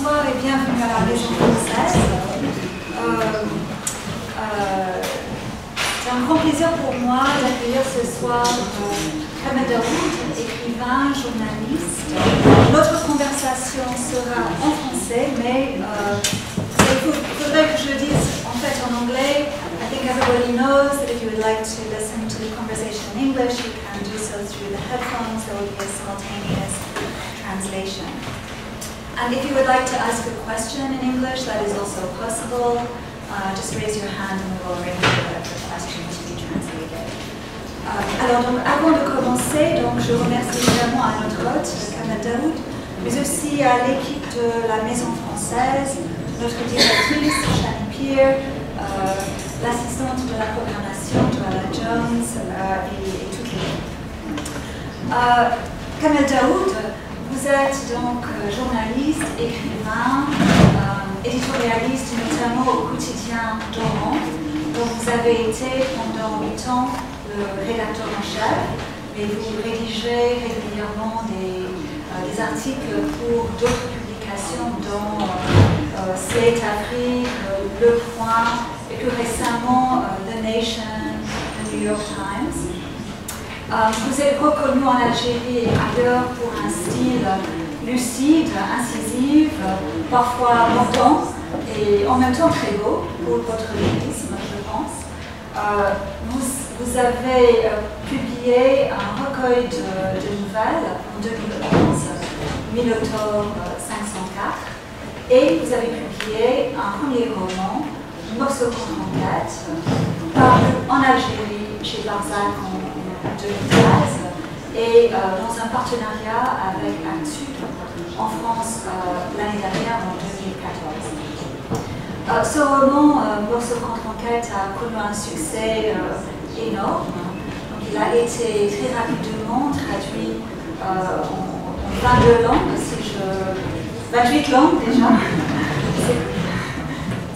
bonsoir et bienvenue à la Maison Française. C'est un grand plaisir pour moi d'accueillir ce soir Kamel Daoud, écrivain, journaliste. Notre conversation sera en français, mais il faudrait que je le dise en fait en anglais. I think everybody knows that if you would like to listen to the conversation in English, you can do so through the headphones. There will be a simultaneous translation. And if you would like to ask a question in English, that is also possible. Just raise your hand and we will arrange for the question to be translated. Alors donc, avant de commencer, donc, je remercie évidemment à notre hôte, Kamel Daoud, mais aussi à l'équipe de la Maison Française, notre directrice, Shani Peer, l'assistante de la programmation, Joanna Jones, et toute l'équipe. Kamel Daoud, vous êtes donc journaliste, écrivain, éditorialiste notamment au quotidien d'Oran, dont vous avez été pendant 8 ans le rédacteur en chef, mais vous rédigez régulièrement des articles pour d'autres publications dont Slate Afrique, Le Point et plus récemment The Nation, The New York Times. Vous êtes reconnu en Algérie et ailleurs pour un style lucide, incisif, parfois mordant et en même temps très beau pour votre lyrisme, je pense. Vous avez publié un recueil de nouvelles en 2011, Minotaure 504, et vous avez publié un premier roman, Morceau contre enquête, paru en Algérie chez Barzac en 2013 et dans un partenariat avec Actu en France l'année dernière en 2014. Ce roman, Morceau contre enquête, a connu un succès énorme. Donc, il a été très rapidement traduit en 22 langues, 28 langues déjà.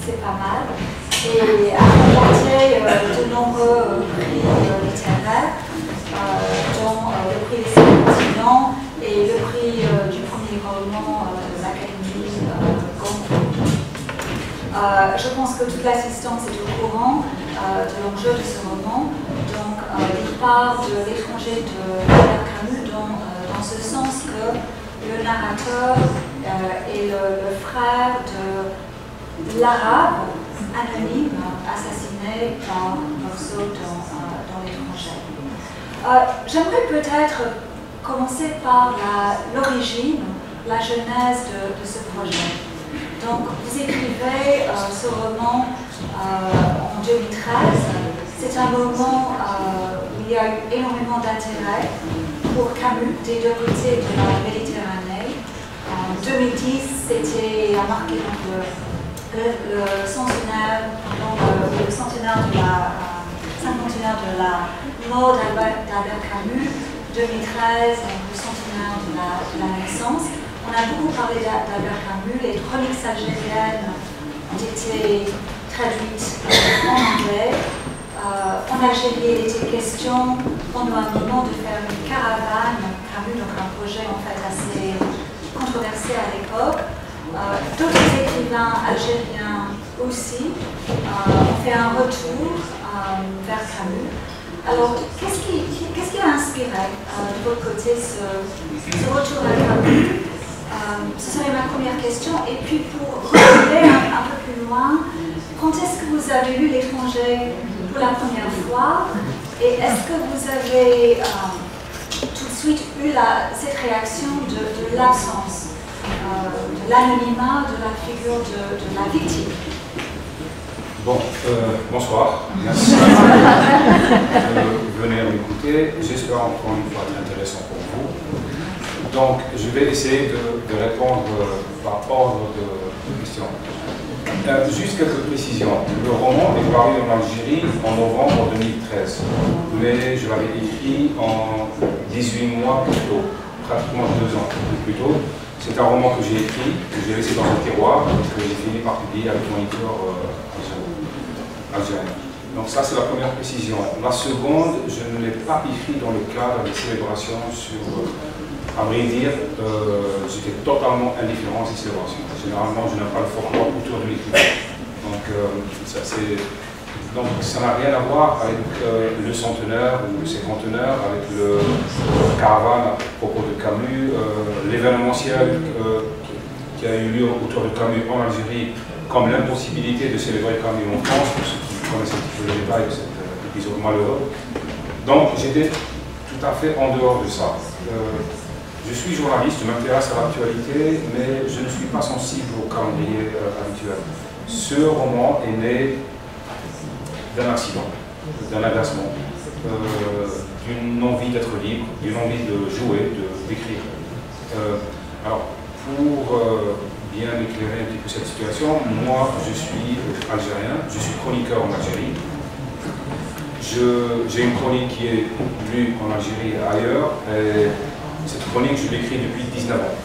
C'est pas mal. Et a remporté de nombreux prix littéraires, dont le prix des 5 continents et le prix du premier roman de l'Académie Goncourt. Je pense que toute l'assistance est au courant de l'enjeu de ce roman. Donc, il part de l'étranger de Albert Camus dans ce sens que le narrateur est le frère de l'arabe anonyme assassiné par Morceau dans l'étranger. J'aimerais peut-être commencer par l'origine, la genèse de ce projet. Donc, vous écrivez ce roman en 2013. C'est un moment où il y a eu énormément d'intérêt pour Camus des deux côtés de la Méditerranée. En 2010, c'était marqué le centenaire de la mort d'Albert Camus, 2013, le centenaire de la naissance. On a beaucoup parlé d'Albert Camus, les chroniques algériennes ont été traduites en anglais. En Algérie, il était question pendant un moment de faire une caravane Camus, donc un projet en fait assez controversé à l'époque. D'autres écrivains algériens aussi ont fait un retour vers Camus. Alors, qu'est-ce qui a inspiré de votre côté ce retour à Camus? Ce serait ma première question. Et puis, pour revenir un peu plus loin, quand est-ce que vous avez lu L'étranger pour la première fois? Et est-ce que vous avez tout de suite eu cette réaction de l'absence, de l'anonymat, de la figure de la victime? Bon, bonsoir, merci de venir m'écouter. J'espère encore une fois être intéressant pour vous. Donc, je vais essayer de répondre par ordre de questions. Juste quelques précisions. Le roman est paru en Algérie en novembre 2013, mais je l'avais écrit en 18 mois plus tôt, pratiquement 2 ans plus tôt. C'est un roman que j'ai écrit, que j'ai laissé dans un tiroir, que j'ai fini par publier avec mon éditeur algérien. Donc ça, c'est la première précision. La seconde, je ne l'ai pas écrit dans le cadre des célébrations sur À vrai dire, j'étais totalement indifférent à ces célébrations. Généralement, je n'aime pas le folklore autour de l'écrivain. Donc, ça n'a rien à voir avec le centenaire ou le cinquantenaire, avec le caravane à propos de Camus, l'événementiel qui a eu lieu autour de Camus en Algérie, comme l'impossibilité de célébrer Camus en France, pour ceux qui connaissent un petit peu les détails de cet épisode malheureux. Donc j'étais tout à fait en dehors de ça. Je suis journaliste, je m'intéresse à l'actualité, mais je ne suis pas sensible au calendrier habituel. Ce roman est né d'un accident, d'un agacement, d'une envie d'être libre, d'une envie de jouer, d'écrire. Alors, pour bien éclairer un petit peu cette situation, moi je suis algérien, je suis chroniqueur en Algérie. J'ai une chronique qui est lue en Algérie et ailleurs, et cette chronique je l'écris depuis 19 ans.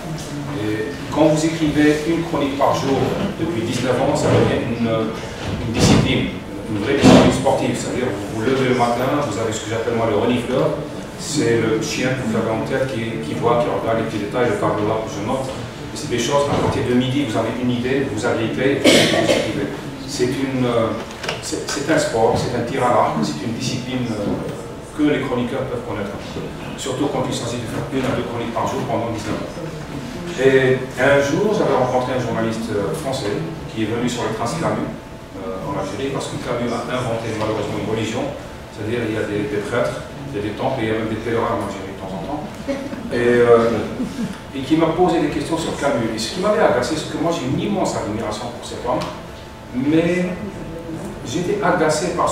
Et quand vous écrivez une chronique par jour depuis 19 ans, ça devient une discipline, une vraie discipline sportive. C'est-à-dire vous vous levez le matin, vous avez ce que j'appelle moi le renifleur, c'est le chien que vous avez en tête qui voit, qui regarde les petits détails, le tableau là que je note. C'est des choses, à partir de midi, vous avez une idée, vous agrippez, vous écrivez. C'est un sport, c'est un tir à l'arc, c'est une discipline que les chroniqueurs peuvent connaître. Surtout quand il s'agit de faire 1 à 2 chroniques par jour pendant 19 ans. Et un jour, j'avais rencontré un journaliste français qui est venu sur le Prince Camus en Algérie, parce que Camus a inventé malheureusement une religion, c'est-à-dire il y a des prêtres, il y a des temples et il y a même des pèlerins en Algérie de temps en temps. Et qui m'a posé des questions sur Camus. Et ce qui m'avait agacé, c'est que moi j'ai une immense admiration pour cet homme, mais j'étais agacé par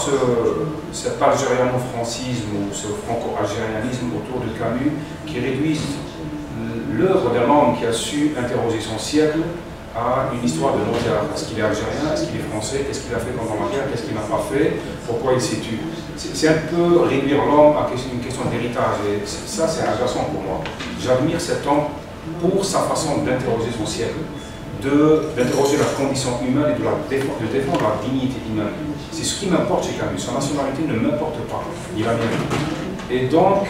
cet algériano-francisme ou ce franco-algérianisme autour de Camus qui réduisent l'œuvre d'un homme qui a su interroger son siècle à une histoire de notaire. Est-ce qu'il est algérien? Est-ce qu'il est français? Qu'est-ce qu'il a fait pendant la guerre? Qu'est-ce qu'il n'a pas fait? Pourquoi il s'est tué? C'est un peu réduire l'homme à une question d'héritage, et ça c'est agaçant pour moi. J'admire cet homme pour sa façon d'interroger son siècle, d'interroger la condition humaine et de défendre la dignité humaine. C'est ce qui m'importe chez Camus. Sa nationalité ne m'importe pas, il a bien vu. Et donc,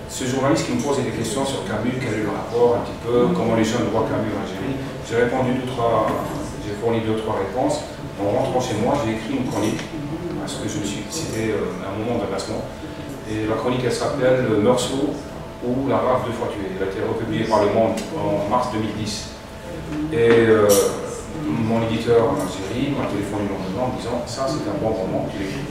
ce journaliste qui me posait des questions sur Camus, quel est le rapport un petit peu, comment les jeunes voient Camus en Algérie, j'ai fourni 2-3 réponses. En rentrant chez moi, j'ai écrit une chronique, parce que je me suis cité à un moment d'agacement. Et la chronique, elle s'appelle Meursault ou la rave 2 fois tuée. Elle a été republiée par Le Monde en mars 2010. Et mon éditeur en Algérie m'a téléphoné le lendemain en me disant ça c'est un bon roman, tu l'écris.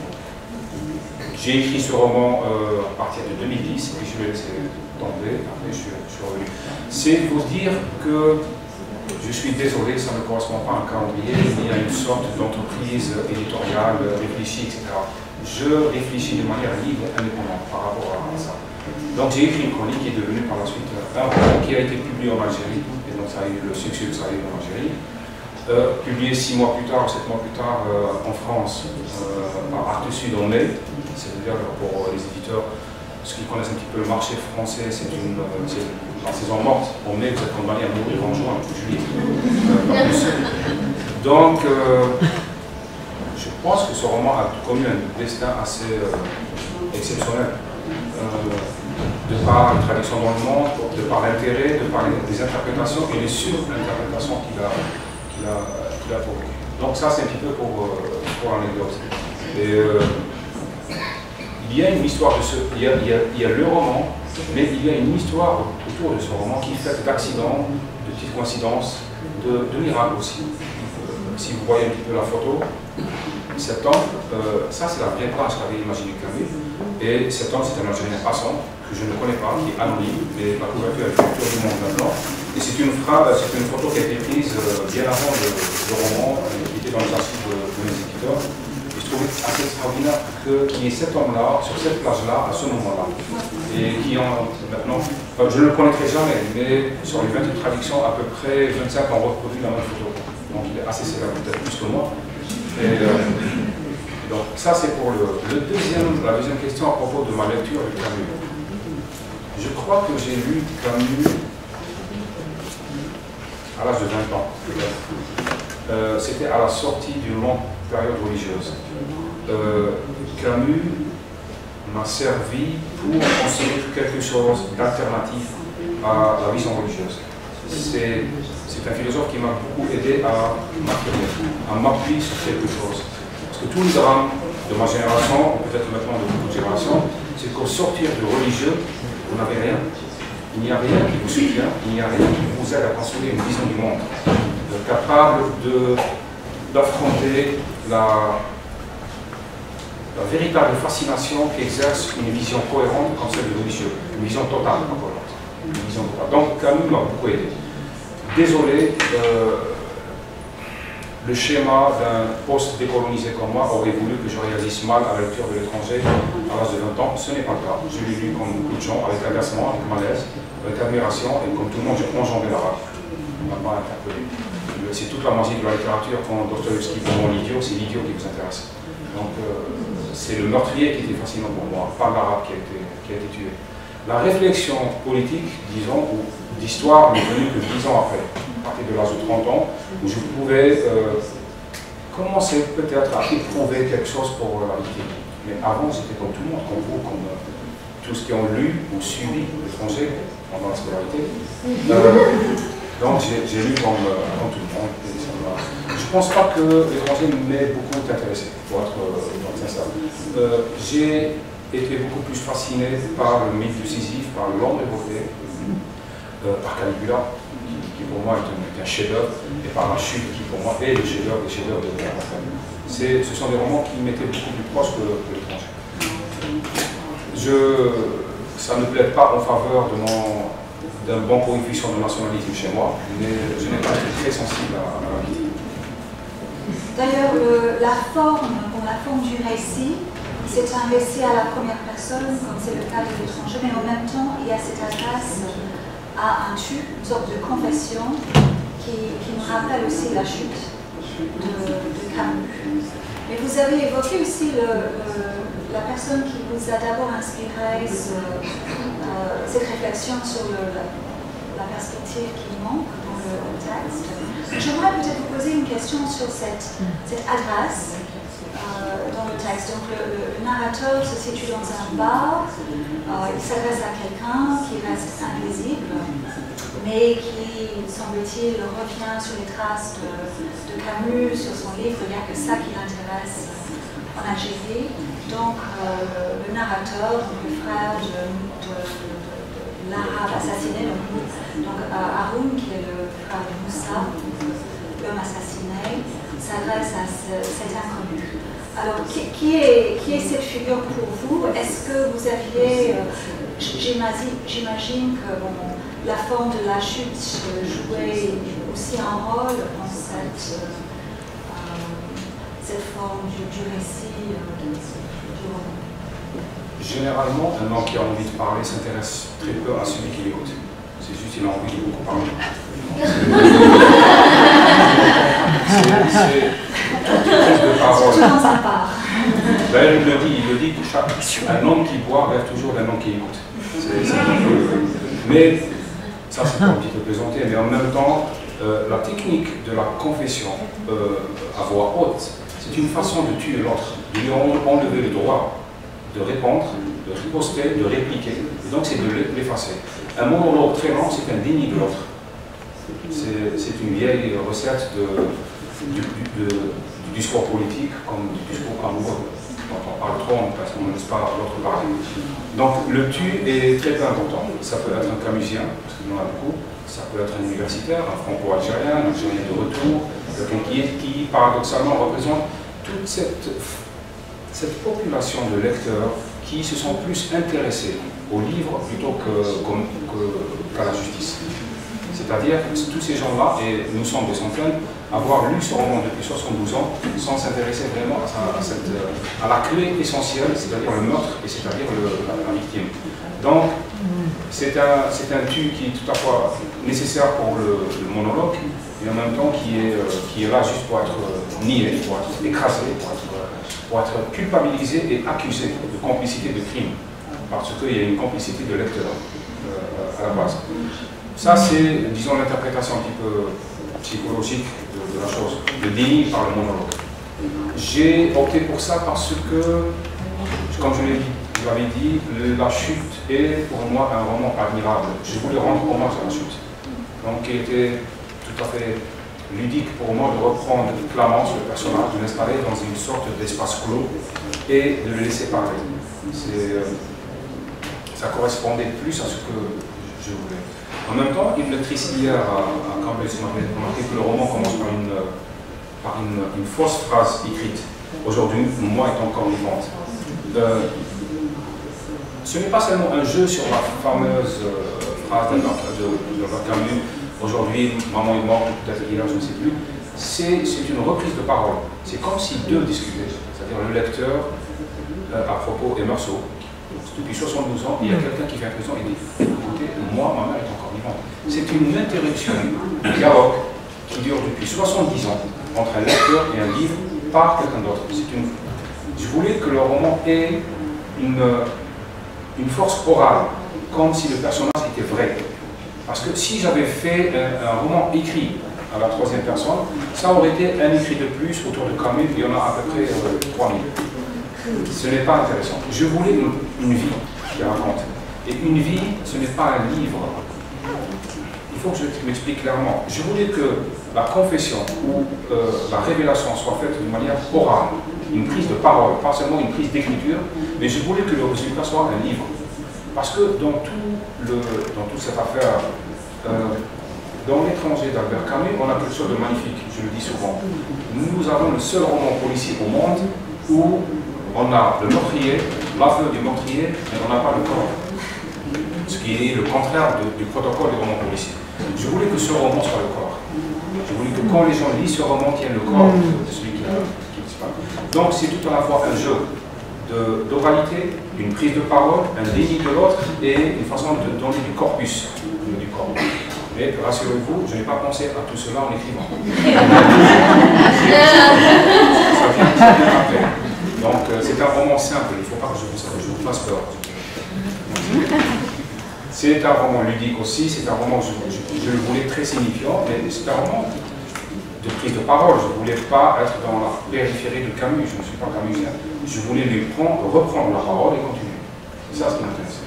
J'ai écrit ce roman à partir de 2010, puis je l'ai laissé tomber, après je suis revenu. C'est vous dire que je suis désolé, ça ne correspond pas à un calendrier, il y a une sorte d'entreprise éditoriale réfléchie, etc. Je réfléchis de manière libre et indépendante par rapport à ça. Donc j'ai écrit une chronique qui est devenue par la suite un roman qui a été publié en Algérie, et donc ça a eu le succès que ça a eu en Algérie. Publié 6 mois plus tard, 7 mois plus tard en France par Arte Sud en mai, c'est-à-dire pour les éditeurs, ceux qui connaissent un petit peu le marché français, c'est la saison morte. En mai, vous êtes condamné à mourir en juin, en juillet. Donc, je pense que ce roman a connu un destin assez exceptionnel. De par une tradition dans le monde, de par l'intérêt, de par les interprétations et les sur-interprétations qu'il a provoquées. Donc ça, c'est un petit peu pour l'anecdote. Il y a une histoire il y a le roman, mais il y a une histoire autour de ce roman qui est faite d'accidents, de petites coïncidences, de miracles aussi. Si vous voyez un petit peu la photo, cet homme, ça c'est la vraie plage qu'avait imaginé Camus, et cet homme c'est un Algérien passant, que je ne connais pas, qui est anonyme, mais la couverture est culture du monde maintenant. Et c'est une photo qui a été prise bien avant le roman, qui était dans les archives de mes éditeurs. Et je trouvais assez extraordinaire qu'il y ait cet homme-là, sur cette plage-là, à ce moment-là. Et qui maintenant, je ne le connaîtrai jamais, mais sur les 28 traductions, à peu près 25 ont reproduit la même photo. Donc il est assez célèbre, peut-être plus que moi. Et, donc ça c'est pour la deuxième question à propos de ma lecture de Camus. Je crois que j'ai lu Camus à l'âge de 20 ans. C'était à la sortie d'une longue période religieuse. Camus m'a servi pour construire quelque chose d'alternatif à la vision religieuse. C'est un philosophe qui m'a beaucoup aidé à m'appuyer sur quelque chose. Parce que tous les drames de ma génération, ou peut-être maintenant de beaucoup de générations, c'est qu'au sortir du religieux, vous n'avez rien. Il n'y a rien qui vous soutient, il n'y a rien qui vous aide à construire une vision du monde, capable d'affronter la véritable fascination qu'exerce une vision cohérente comme celle du religieux, une vision totale, pas cohérente. Une vision totale. Donc Camus m'a beaucoup aidé. Désolé, le schéma d'un post-décolonisé comme moi aurait voulu que je réalise mal à la lecture de l'étranger à l'âge de 20 ans. Ce n'est pas le cas. Je l'ai lu comme beaucoup de gens, avec agacement, avec malaise, avec admiration, et comme tout le monde, j'ai enjambé l'arabe. On m'a pas interpellé. C'est toute la magie de la littérature. Quand Dostoïevski prend l'idiot, c'est l'idiot qui vous intéresse. Donc c'est le meurtrier qui était fascinant pour moi, pas l'arabe qui a été tué. La réflexion politique, disons, ou d'histoire n'est venue que 10 ans après, à partir de l'âge de 30 ans, où je pouvais commencer peut-être à éprouver quelque chose pour la victime. Mais avant, j'étais comme tout le monde, comme vous, comme tous ceux qui ont lu ou suivi l'étranger pendant la scolarité. Donc j'ai lu comme tout le monde. Je ne pense pas que l'étranger m'ait beaucoup intéressé, pour être sincère. J'ai été beaucoup plus fasciné par le mythe de Sisyphe, par l'homme évoqué, par Caligula, qui pour moi est un chef-d'œuvre, et par la chute, qui pour moi est le chef-d'œuvre des chefs-d'œuvre de Raphaël. Ce sont des romans qui m'étaient beaucoup plus proches que l'étranger. Ça ne plaide pas en faveur d'un bon coefficient de nationalisme chez moi, mais je n'ai pas été très sensible à la victime. D'ailleurs, la forme du récit, c'est un récit à la première personne, comme c'est le cas de l'étranger, mais en même temps, il y a cette adresse à un tube, une sorte de confession, qui me rappelle aussi la chute de Camus. Mais vous avez évoqué aussi la personne qui vous a d'abord inspiré cette réflexion sur la perspective qui manque dans le texte. J'aimerais peut-être vous poser une question sur cette adresse dans le texte. Donc le narrateur se situe dans un bar, il s'adresse à quelqu'un qui reste invisible, mais qui, semble-t-il, revient sur les traces de Camus, sur son livre. Il n'y a que ça qui l'intéresse en Algérie. Donc le narrateur, le frère de l'arabe assassiné, donc Haroun, qui est le frère de Moussa, l'homme assassiné, s'adresse à cet inconnu. Alors, qui est cette figure pour vous? Est-ce que vous aviez, j'imagine que la forme de la chute jouait aussi un rôle dans cette forme du récit du roman? Généralement, un homme qui a envie de parler s'intéresse très peu à celui qui l'écoute. C'est juste qu'il a envie de beaucoup parler. C'est toute de parole. D'ailleurs, il le dit que un homme qui boit rêve toujours d'un homme qui écoute. Mais, ça c'est un petit peu présenté, mais en même temps, la technique de la confession à voix haute, c'est une façon de tuer l'autre, de lui enlever le droit de répondre, de riposter, de répliquer. Et donc c'est de l'effacer. Un monologue très long, c'est un déni de l'autre. C'est une vieille recette du discours politique comme du discours amoureux. Quand on parle trop, parce qu'on ne laisse pas l'autre parler. Donc le tu est très peu important. Ça peut être un camusien, parce qu'il y en a beaucoup. Ça peut être un universitaire, un franco-algérien, un algérien de retour, quelqu'un qui paradoxalement représente toute cette population de lecteurs qui se sont plus intéressés au livre plutôt qu'à la justice. C'est-à-dire tous ces gens-là, et nous sommes des centaines, avoir lu ce roman depuis 72 ans sans s'intéresser vraiment à la clé essentielle, c'est-à-dire le meurtre et c'est-à-dire la victime. Donc, c'est un tu qui est tout à fois nécessaire pour le monologue, et en même temps qui est là juste pour être nié, pour être écrasé, pour être culpabilisé et accusé de complicité de crime, parce qu'il y a une complicité de lecteur à la base. Ça, c'est, disons, l'interprétation un petit peu psychologique de la chose, le déni par le monologue. J'ai opté pour ça parce que, comme je l'ai dit je l'avais dit, la chute est pour moi un roman admirable. Je voulais rendre hommage à la chute. Donc il était tout à fait ludique pour moi de reprendre Clamence, le personnage, de l'installer dans une sorte d'espace clos et de le laisser parler. Ça correspondait plus à ce que je voulais. En même temps, une lectrice hier à Cambridge m'a remarqué que le roman commence par une fausse phrase écrite. Aujourd'hui, moi est encore vivante. Ce n'est pas seulement un jeu sur la fameuse phrase de Camus, aujourd'hui, maman est morte, peut-être hier, je ne sais plus. C'est une reprise de parole. C'est comme si deux discutaient, c'est-à-dire le lecteur à propos et Meursault. Depuis 72 ans, il y a quelqu'un qui fait un présent et dit écoutez, moi, ma mère est encore vivante. C'est une interruption, un dialogue qui dure depuis 70 ans entre un lecteur et un livre par quelqu'un d'autre. Je voulais que le roman ait une force orale, comme si le personnage était vrai. Parce que si j'avais fait un roman écrit à la troisième personne, ça aurait été un écrit de plus autour de Camus, il y en a à peu près 3000. Ce n'est pas intéressant. Je voulais une vie qui raconte. Et une vie, ce n'est pas un livre. Il faut que je m'explique clairement. Je voulais que la confession ou la révélation soit faite de manière orale, une prise de parole, pas seulement une prise d'écriture, mais je voulais que le résultat soit un livre. Parce que dans toute cette affaire, dans L'étranger d'Albert Camus, on a quelque chose de magnifique, je le dis souvent. Nous avons le seul roman policier au monde où on a le meurtrier, l'aveu du meurtrier, mais on n'a pas le corps. Ce qui est le contraire du protocole du roman policier. Je voulais que ce roman soit le corps. Je voulais que quand les gens lisent ce roman, tiennent le corps de celui qui disparaît. Donc c'est tout à la fois un jeu d'oralité, une prise de parole, un déni de l'autre et une façon de donner du corpus du corps. Mais rassurez-vous, je n'ai pas pensé à tout cela en écrivant. Ça vient après. Donc c'est un roman simple, il ne faut pas que je vous fasse peur. C'est un roman ludique aussi, c'est un roman, je le voulais très signifiant, mais c'est un roman de prise de parole. Je ne voulais pas être dans la périphérie de Camus, je ne suis pas camusien. Je voulais reprendre la parole et continuer. C'est ça ce qui m'intéressait.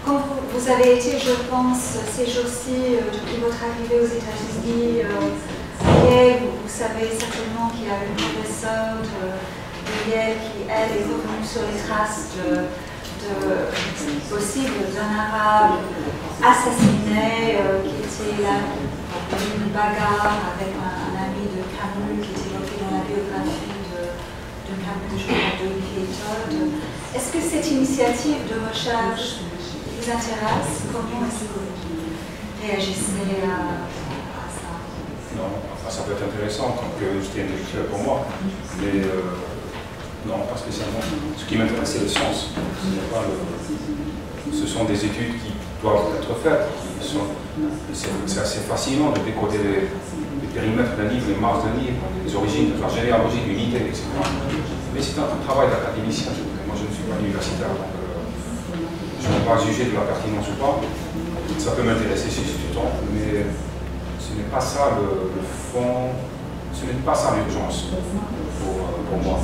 Quand vous avez été, je pense, ces jours-ci, depuis votre arrivée aux États-Unis, vous savez certainement qu'il y a une professeure de Yale qui, elle, est revenue sur les traces possible d'un arabe assassiné qui était là d'une bagarre avec un ami de Camus qui est évoqué dans la biographie de Camus, je crois, de Piétode. Est-ce que cette initiative de recherche vous intéresse? Comment est-ce que vous réagissez à ça? Non, enfin, ça peut être intéressant comme curiosité intellectuelle pour moi, mais non, pas spécialement. Ce qui m'intéresse, c'est le sens. Ce sont des études qui doivent être faites. C'est assez fascinant de décoder les périmètres d'un livre, les marges d'un livre, les origines, la généalogie d'une idée, etc. Mais c'est un travail d'académicien. Moi, je ne suis pas universitaire, donc je ne vais pas juger de la pertinence ou pas. Ça peut m'intéresser si j'ai du temps, mais ce n'est pas ça le fond, ce n'est pas ça l'urgence pour moi.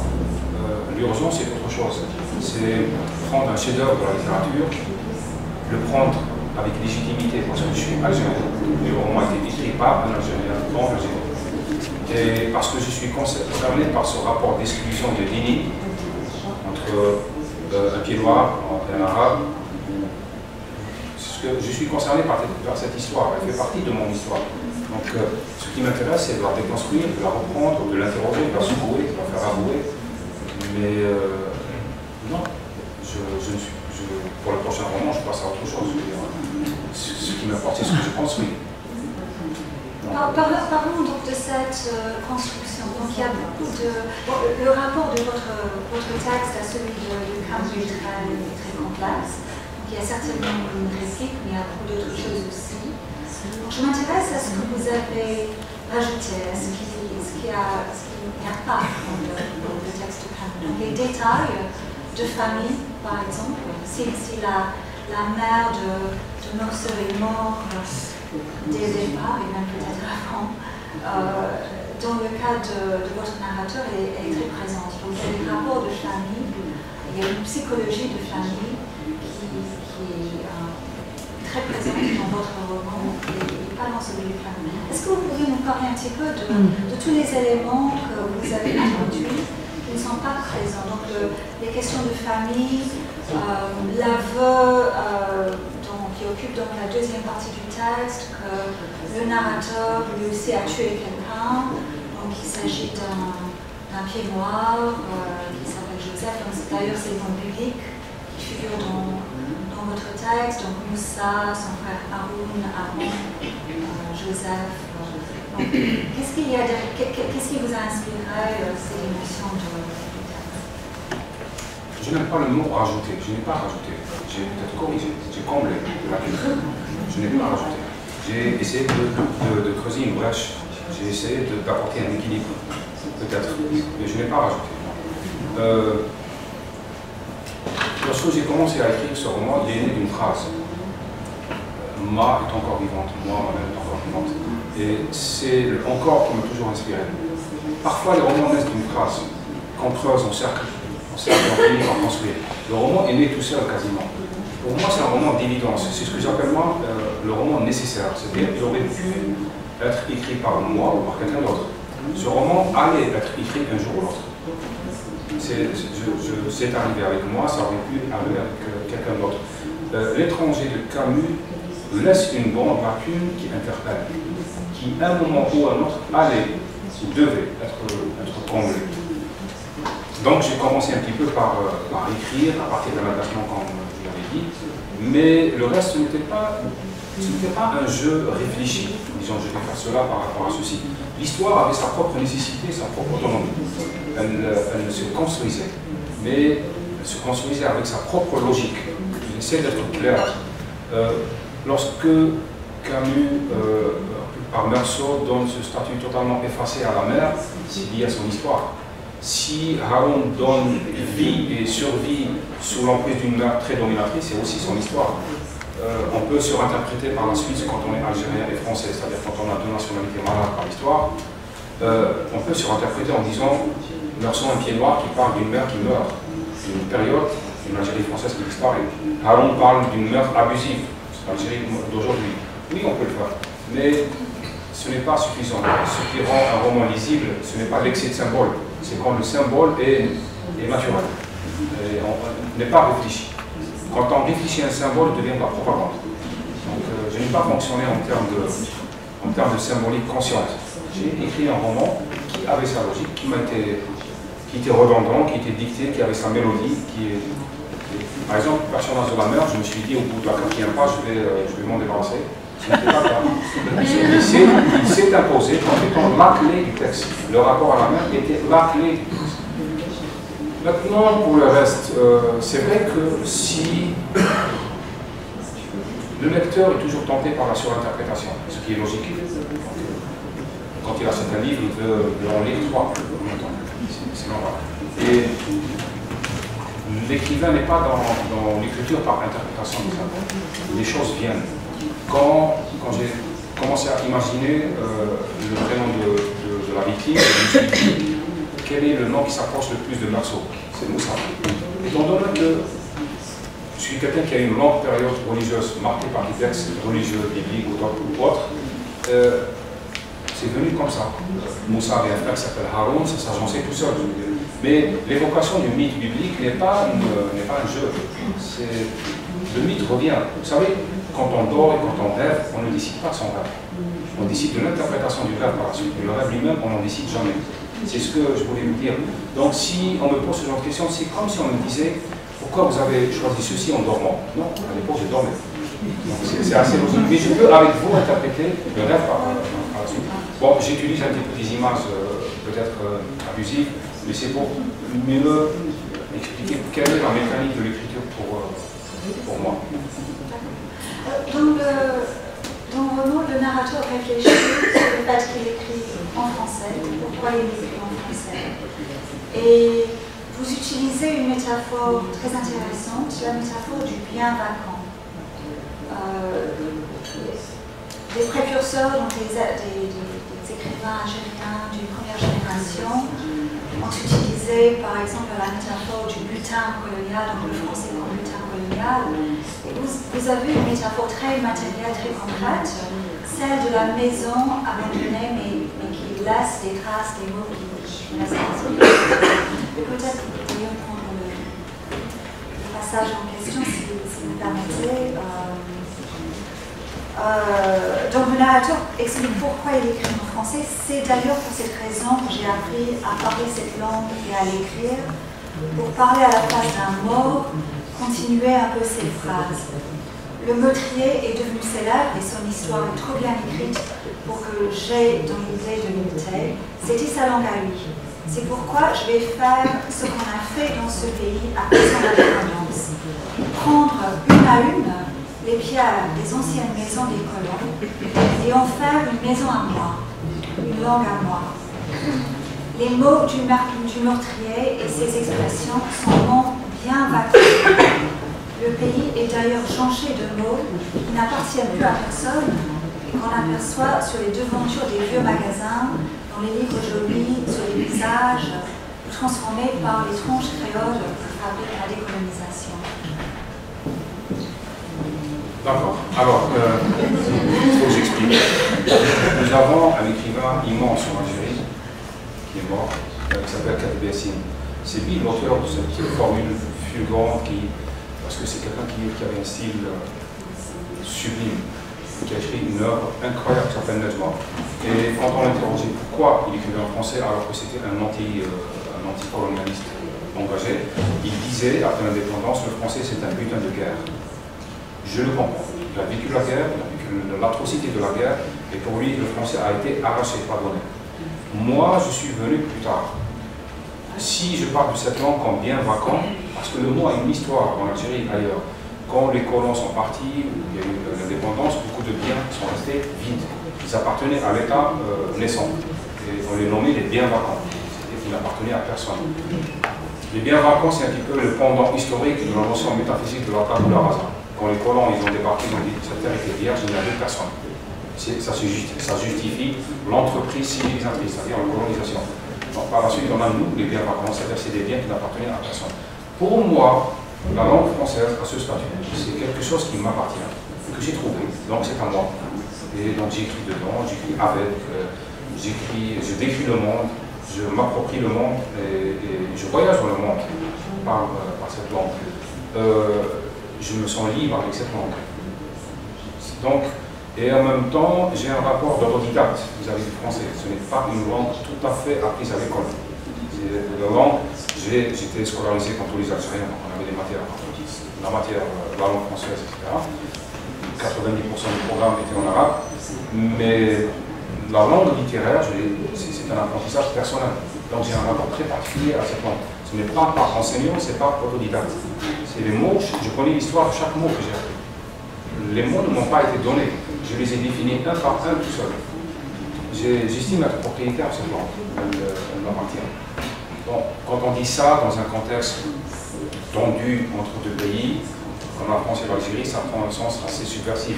L'urgence, c'est autre chose. C'est prendre un chef-d'œuvre de la littérature, le prendre avec légitimité, parce que je suis algérien. Le roman a été écrit par un Algérien, dans l'Algérie. Et parce que je suis concerné par ce rapport d'exclusion de déni entre un pied noir et un arabe. Je suis concerné par cette histoire, elle fait partie de mon histoire. Donc ce qui m'intéresse, c'est de la déconstruire, de la reprendre, de l'interroger, de la secouer, de la faire avouer. Mais non, pour le prochain roman, je passe à autre chose. Ce qui m'importe, c'est ce que je construis. Parlons donc de cette construction. Donc il y a beaucoup de... Bon, le rapport de votre texte à celui de Camus est très complexe. Donc il y a certainement une réplique, mais il y a beaucoup d'autres choses aussi. Donc je m'intéresse à ce que vous avez rajouté, à ce qu'il n'y a pas dans le texte de Camus. Donc les détails de famille, par exemple, si la mère de Meursault est morte dès le départ, et même peut-être avant, dans le cas de votre narrateur, elle est très présente. Donc il y a des rapports de famille, il y il y a une psychologie de famille qui est très présente dans votre roman et pas dans celui du famille. Est-ce que vous pouvez nous parler un petit peu de tous les éléments que vous avez introduits qui ne sont pas présents? Donc les questions de famille, l'aveu qui occupe donc la deuxième partie du texte, que le narrateur lui aussi a tué quelqu'un, donc il s'agit d'un pied noir qui s'appelle Joseph, d'ailleurs c'est le nom biblique qui figure dans votre texte, donc Moussa, son frère Haroun, Joseph. Qu'est-ce qu'il y a derrière, qu'est-ce qui vous a inspiré ces émotions du texte? Je n'aime pas le mot rajouter, je n'ai pas rajouté, j'ai peut-être corrigé, j'ai comblé la question. Je n'ai pas rajouté. J'ai essayé de creuser une brèche, j'ai essayé d'apporter un équilibre, peut-être, mais je n'ai pas rajouté. Lorsque j'ai commencé à écrire ce roman, il est né d'une phrase. Ma est encore vivante, moi, ma mère est encore vivante. Et c'est encore qui m'a toujours inspiré. Parfois, les romans naissent d'une phrase, qu'on creuse, on cercle, on finit par construire. Le roman est né tout seul quasiment. Pour moi, c'est un roman d'évidence. C'est ce que j'appelle moi le roman nécessaire. C'est-à-dire qu'il aurait pu être écrit par moi ou par quelqu'un d'autre. Ce roman allait être écrit un jour ou l'autre. C'est arrivé avec moi, ça aurait pu arriver avec quelqu'un d'autre. L'étranger de Camus laisse une grande lacune qui interpelle, qui à un moment ou à un autre allait ou devait être comblée. Donc j'ai commencé un petit peu par écrire à partir de l'adaptation comme je l'avais dit, mais le reste ce n'était pas un jeu réfléchi, disons je vais faire cela par rapport à ceci. L'histoire avait sa propre nécessité, sa propre autonomie. Elle se construisait, mais elle se construisait avec sa propre logique. J'essaie d'être clair. Lorsque Camus, par Meursault, donne ce statut totalement effacé à la mère, c'est lié à son histoire. Si Haroun donne vie et survie sous l'emprise d'une mère très dominatrice, c'est aussi son histoire. On peut surinterpréter par la suite quand on est algérien et français, c'est-à-dire quand on a deux nationalités malades par l'histoire, on peut surinterpréter en disant Meursault un pied noir qui parle d'une mère qui meurt, d'une période, d'une Algérie française qui disparaît. Haroun parle d'une mère abusive, c'est l'Algérie d'aujourd'hui. Oui, on peut le faire, mais ce n'est pas suffisant. Ce qui rend un roman lisible, ce n'est pas l'excès de symbole, c'est quand le symbole est naturel, et on n'est pas réfléchi. Quand on réfléchit à un symbole, il devient de la propagande. Donc je n'ai pas fonctionné en termes de symbolique consciente. J'ai écrit un roman qui avait sa logique, qui était redondant, qui était dicté, qui avait sa mélodie, par exemple, le personnage de la mère, je me suis dit au bout de la 4e page, je vais m'en débarrasser. Ce n'était pas grave. Il s'est imposé comme étant la clé du texte. Le rapport à la mère était la clé du texte. Maintenant, pour le reste, c'est vrai que si le lecteur est toujours tenté par la surinterprétation, ce qui est logique. Quand il achète un livre, il veut en lire 3 en même temps. C'est normal. Et l'écrivain n'est pas dans l'écriture par interprétation des symboles. Les choses viennent. Quand j'ai commencé à imaginer le prénom de la victime, je me suis dit quel est le nom qui s'approche le plus de Meursault? C'est Moussa. Étant donné que je suis quelqu'un qui a une longue période religieuse marquée par des textes religieux, bibliques ou autres, c'est venu comme ça. Moussa avait un frère qui s'appelle Haroun, ça s'agençait tout seul. Mais l'évocation du mythe biblique n'est pas un jeu. Le mythe revient. Vous savez, quand on dort et quand on rêve, on ne décide pas de son rêve. On décide de l'interprétation du rêve par la suite. Mais le rêve lui-même, on n'en décide jamais. C'est ce que je voulais vous dire. Donc si on me pose ce genre de questions, c'est comme si on me disait pourquoi vous avez choisi ceci en dormant. Non, à l'époque, je dormais. Donc c'est assez logique. Mais je peux avec vous interpréter le rêve par la suite. Bon, j'utilise un petit peu des images peut-être abusives, mais c'est pour mieux expliquer quelle est la mécanique de l'écriture pour moi. Dans le roman, le narrateur réfléchit sur le fait qu'il écrit en français, pourquoi il écrit en français. Et vous utilisez une métaphore très intéressante, la métaphore du bien vacant. Des précurseurs, donc des écrivains algériens d'une première génération, ont utilisé utilisé par exemple la métaphore du butin colonial, donc le français comme butin colonial. Et vous avez une métaphore très matérielle, très concrète, celle de la maison abandonnée mais qui laisse des traces, des mots qui laissent des traces. Peut-être que vous pourriez prendre le passage en question si vous permettez. Donc le narrateur explique pourquoi il écrit en français. C'est d'ailleurs pour cette raison que j'ai appris à parler cette langue et à l'écrire, pour parler à la place d'un mot, continuer un peu ses phrases. Le meurtrier est devenu célèbre et son histoire est trop bien écrite pour que j'aie dans l'idée de l'imiter. C'était sa langue à lui. C'est pourquoi je vais faire ce qu'on a fait dans ce pays après son indépendance. Prendre une à une les pierres des anciennes maisons des colons et en faire une maison à moi, une langue à moi. Les mots du meurtrier et ses expressions sont bien vacants. Le pays est d'ailleurs jonché de mots qui n'appartiennent plus à personne et qu'on aperçoit sur les devantures des vieux magasins, dans les livres jolis, sur les visages, transformés par l'étrange créole que fabrique la décolonisation. D'accord. Alors, il faut que j'explique. Nous avons un écrivain immense en Algérie, qui est mort, qui s'appelle Kateb Yassine. C'est lui l'auteur de cette formule fulgurante parce que c'est quelqu'un qui avait un style sublime, qui a écrit une œuvre incroyable qui s'appelle Najma. Et quand on l'interrogeait pourquoi il écrivait en français alors que c'était un anticolonialiste engagé, il disait, après l'indépendance, le français c'est un butin de guerre. Je le comprends. Il a vécu la guerre, il a vécu l'atrocité de la guerre, et pour lui, le français a été arraché, pardonné. Moi, je suis venu plus tard. Si je parle de cette langue comme bien vacant, parce que le mot a une histoire en Algérie et ailleurs. Quand les colons sont partis, où il y a eu l'indépendance, beaucoup de biens sont restés vides. Ils appartenaient à l'État naissant. Et on les nommait les biens vacants. C'est-à-dire qu'ils n'appartenaient à personne. Les biens vacants, c'est un petit peu le pendant historique de la notion métaphysique de la tabula rasa. Quand les colons ils ont débarqué, ils ont dit que cette terre était vierge, il n'y avait personne. Ça justifie l'entreprise civilisatrice, c'est-à-dire la colonisation. Donc, par la suite, on a nous, les biens vacants, c'est-à-dire c'est des biens qui n'appartenaient à personne. Pour moi, la langue française a ce statut. C'est quelque chose qui m'appartient, que j'ai trouvé, donc c'est à moi. Et donc j'écris dedans, j'écris avec, je décris le monde, je m'approprie le monde et je voyage dans le monde par cette langue. Je me sens libre avec cette langue. Donc, et en même temps, j'ai un rapport d'autodidacte vis-à-vis du français. Ce n'est pas une langue tout à fait apprise à l'école. La langue, j'étais scolarisé comme tous les Algériens, donc on avait des matières, la langue française, etc. 90% du programme était en arabe, mais la langue littéraire, c'est un apprentissage personnel. Donc j'ai un rapport très particulier à cette langue. Ce n'est pas par enseignant, c'est pas autodidacte. C'est les mots, je connais l'histoire de chaque mot que j'ai appris. Les mots ne m'ont pas été donnés, je les ai définis un par un tout seul. J'estime être propriétaire de cette langue, elle m'appartient. Donc, quand on dit ça dans un contexte tendu entre deux pays, comme la France et l'Algérie, ça prend un sens assez subversif,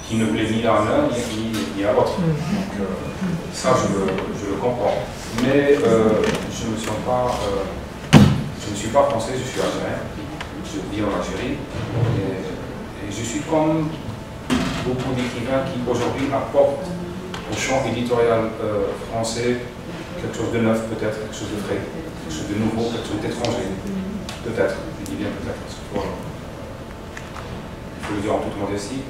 qui ne plaît ni à l'un ni à l'autre. Donc ça, je le comprends. Mais je ne suis pas français, je suis algérien. Je vis en Algérie. Et je suis comme beaucoup d'écrivains qui aujourd'hui apportent au champ éditorial français quelque chose de neuf, peut-être, quelque chose de frais, quelque chose de nouveau, quelque chose d'étranger. Peut-être, je dis bien peut-être, parce qu'il faut le dire en toute modestie.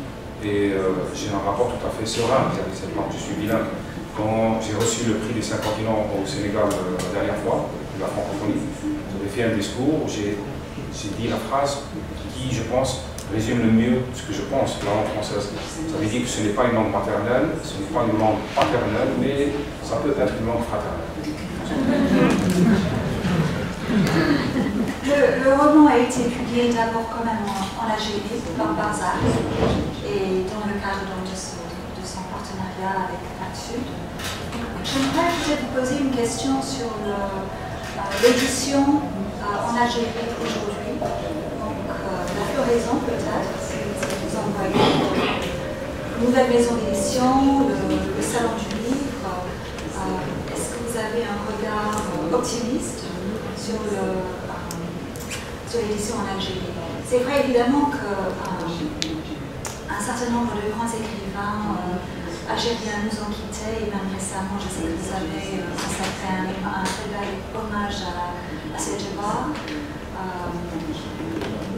Et j'ai un rapport tout à fait serein avec cette langue. Je suis bilingue. Quand j'ai reçu le prix des 5 continents au Sénégal la dernière fois, de la francophonie, j'avais fait un discours où j'ai dit la phrase qui, je pense, résume le mieux ce que je pense de la langue française. Ça veut dire que ce n'est pas une langue maternelle, ce n'est pas une langue paternelle, mais ça peut être une langue fraternelle. Le roman a été publié d'abord quand même en Algérie par Barzac et dans le cadre de son partenariat avec Sud. J'aimerais peut-être vous poser une question sur l'édition en Algérie aujourd'hui. Donc la floraison peut-être, si vous envoyez une nouvelle maison d'édition, le salon du livre. Est-ce que vous avez un regard optimiste sur l'édition en Algérie. C'est vrai évidemment qu'un certain nombre de grands écrivains algériens nous ont quittés, et même récemment, je sais que vous avez consacré un très bel hommage à Sedjeba.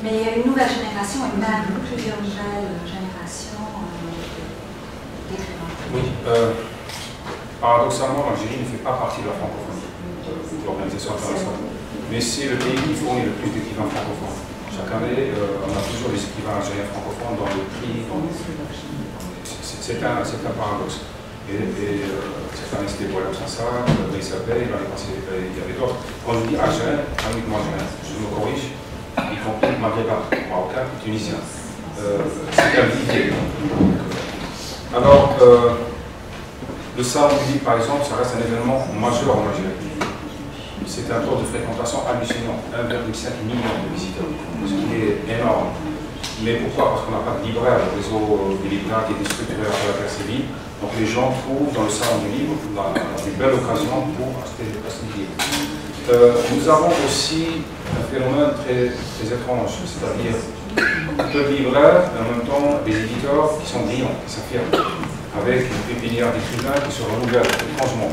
Mais il y a une nouvelle génération et même plusieurs nouvelles générations d'écrivains. Oui, paradoxalement, l'Algérie ne fait pas partie de la francophonie, de l'organisation internationale. Mais c'est le pays qui fournit le plus d'écrivains francophones. Chaque année, on a toujours des écrivains algériens francophones dans le prix. C'est un paradoxe. Et cette année, c'était Boalem Sansal, Brice Abey, l'année passée, il y avait d'autres. Quand je dis algérien, uniquement algérien, je me corrige, y compris maghrébin, marocain, tunisien. C'est un vivier. Alors, le salon du livre, par exemple, ça reste un événement majeur en Algérie. C'est un taux de fréquentation hallucinant, 1,5 million de visiteurs, ce qui est énorme. Mais pourquoi? Parce qu'on n'a pas de libraire, le réseau des libraires qui est structuré après la guerre civile. Donc les gens trouvent dans le salon du livre une belle occasion pour acheter des livres. Nous avons aussi un phénomène très étrange, c'est-à-dire peu de libraires, mais en même temps des éditeurs qui sont brillants, qui s'affirment, avec une pépinière d'écrivains qui se renouvelle étrangement.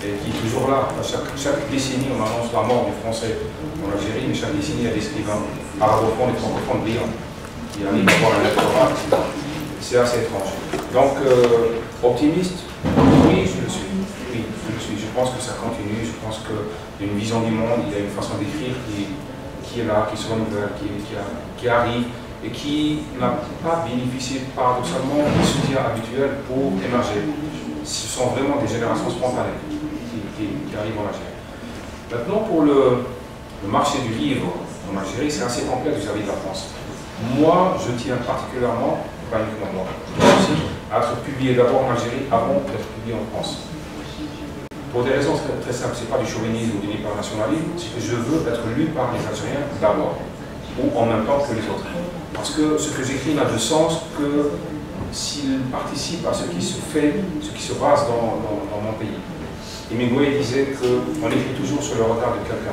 Et qui est toujours là. Chaque décennie, on annonce la mort du français en Algérie, mais chaque décennie, il y a des écrivains arabophones et francophones brillants qui arrivent à avoir un lectorat, etc. C'est assez étrange. Donc, optimiste, oui, je le suis. Oui, je le suis. Je pense que ça continue. Je pense qu'il y a une vision du monde, il y a une façon d'écrire qui est là, qui se renouvelle, qui arrive et qui n'a pas bénéficié paradoxalement des soutiens habituels pour émerger. Ce sont vraiment des générations spontanées qui arrivent en Algérie. Maintenant, pour le marché du livre en Algérie, c'est assez complexe vis-à-vis de la France. Moi, je tiens particulièrement, pas uniquement moi, aussi, à être publié d'abord en Algérie avant d'être publié en France. Pour des raisons très simples, ce n'est pas du chauvinisme ou du hypernationalisme, c'est que je veux être lu par les Algériens d'abord, ou en même temps que les autres. Parce que ce que j'écris n'a de sens que s'il participe à ce qui se fait, ce qui se passe dans mon pays. Hemingway disait qu'on écrit toujours sur le regard de quelqu'un,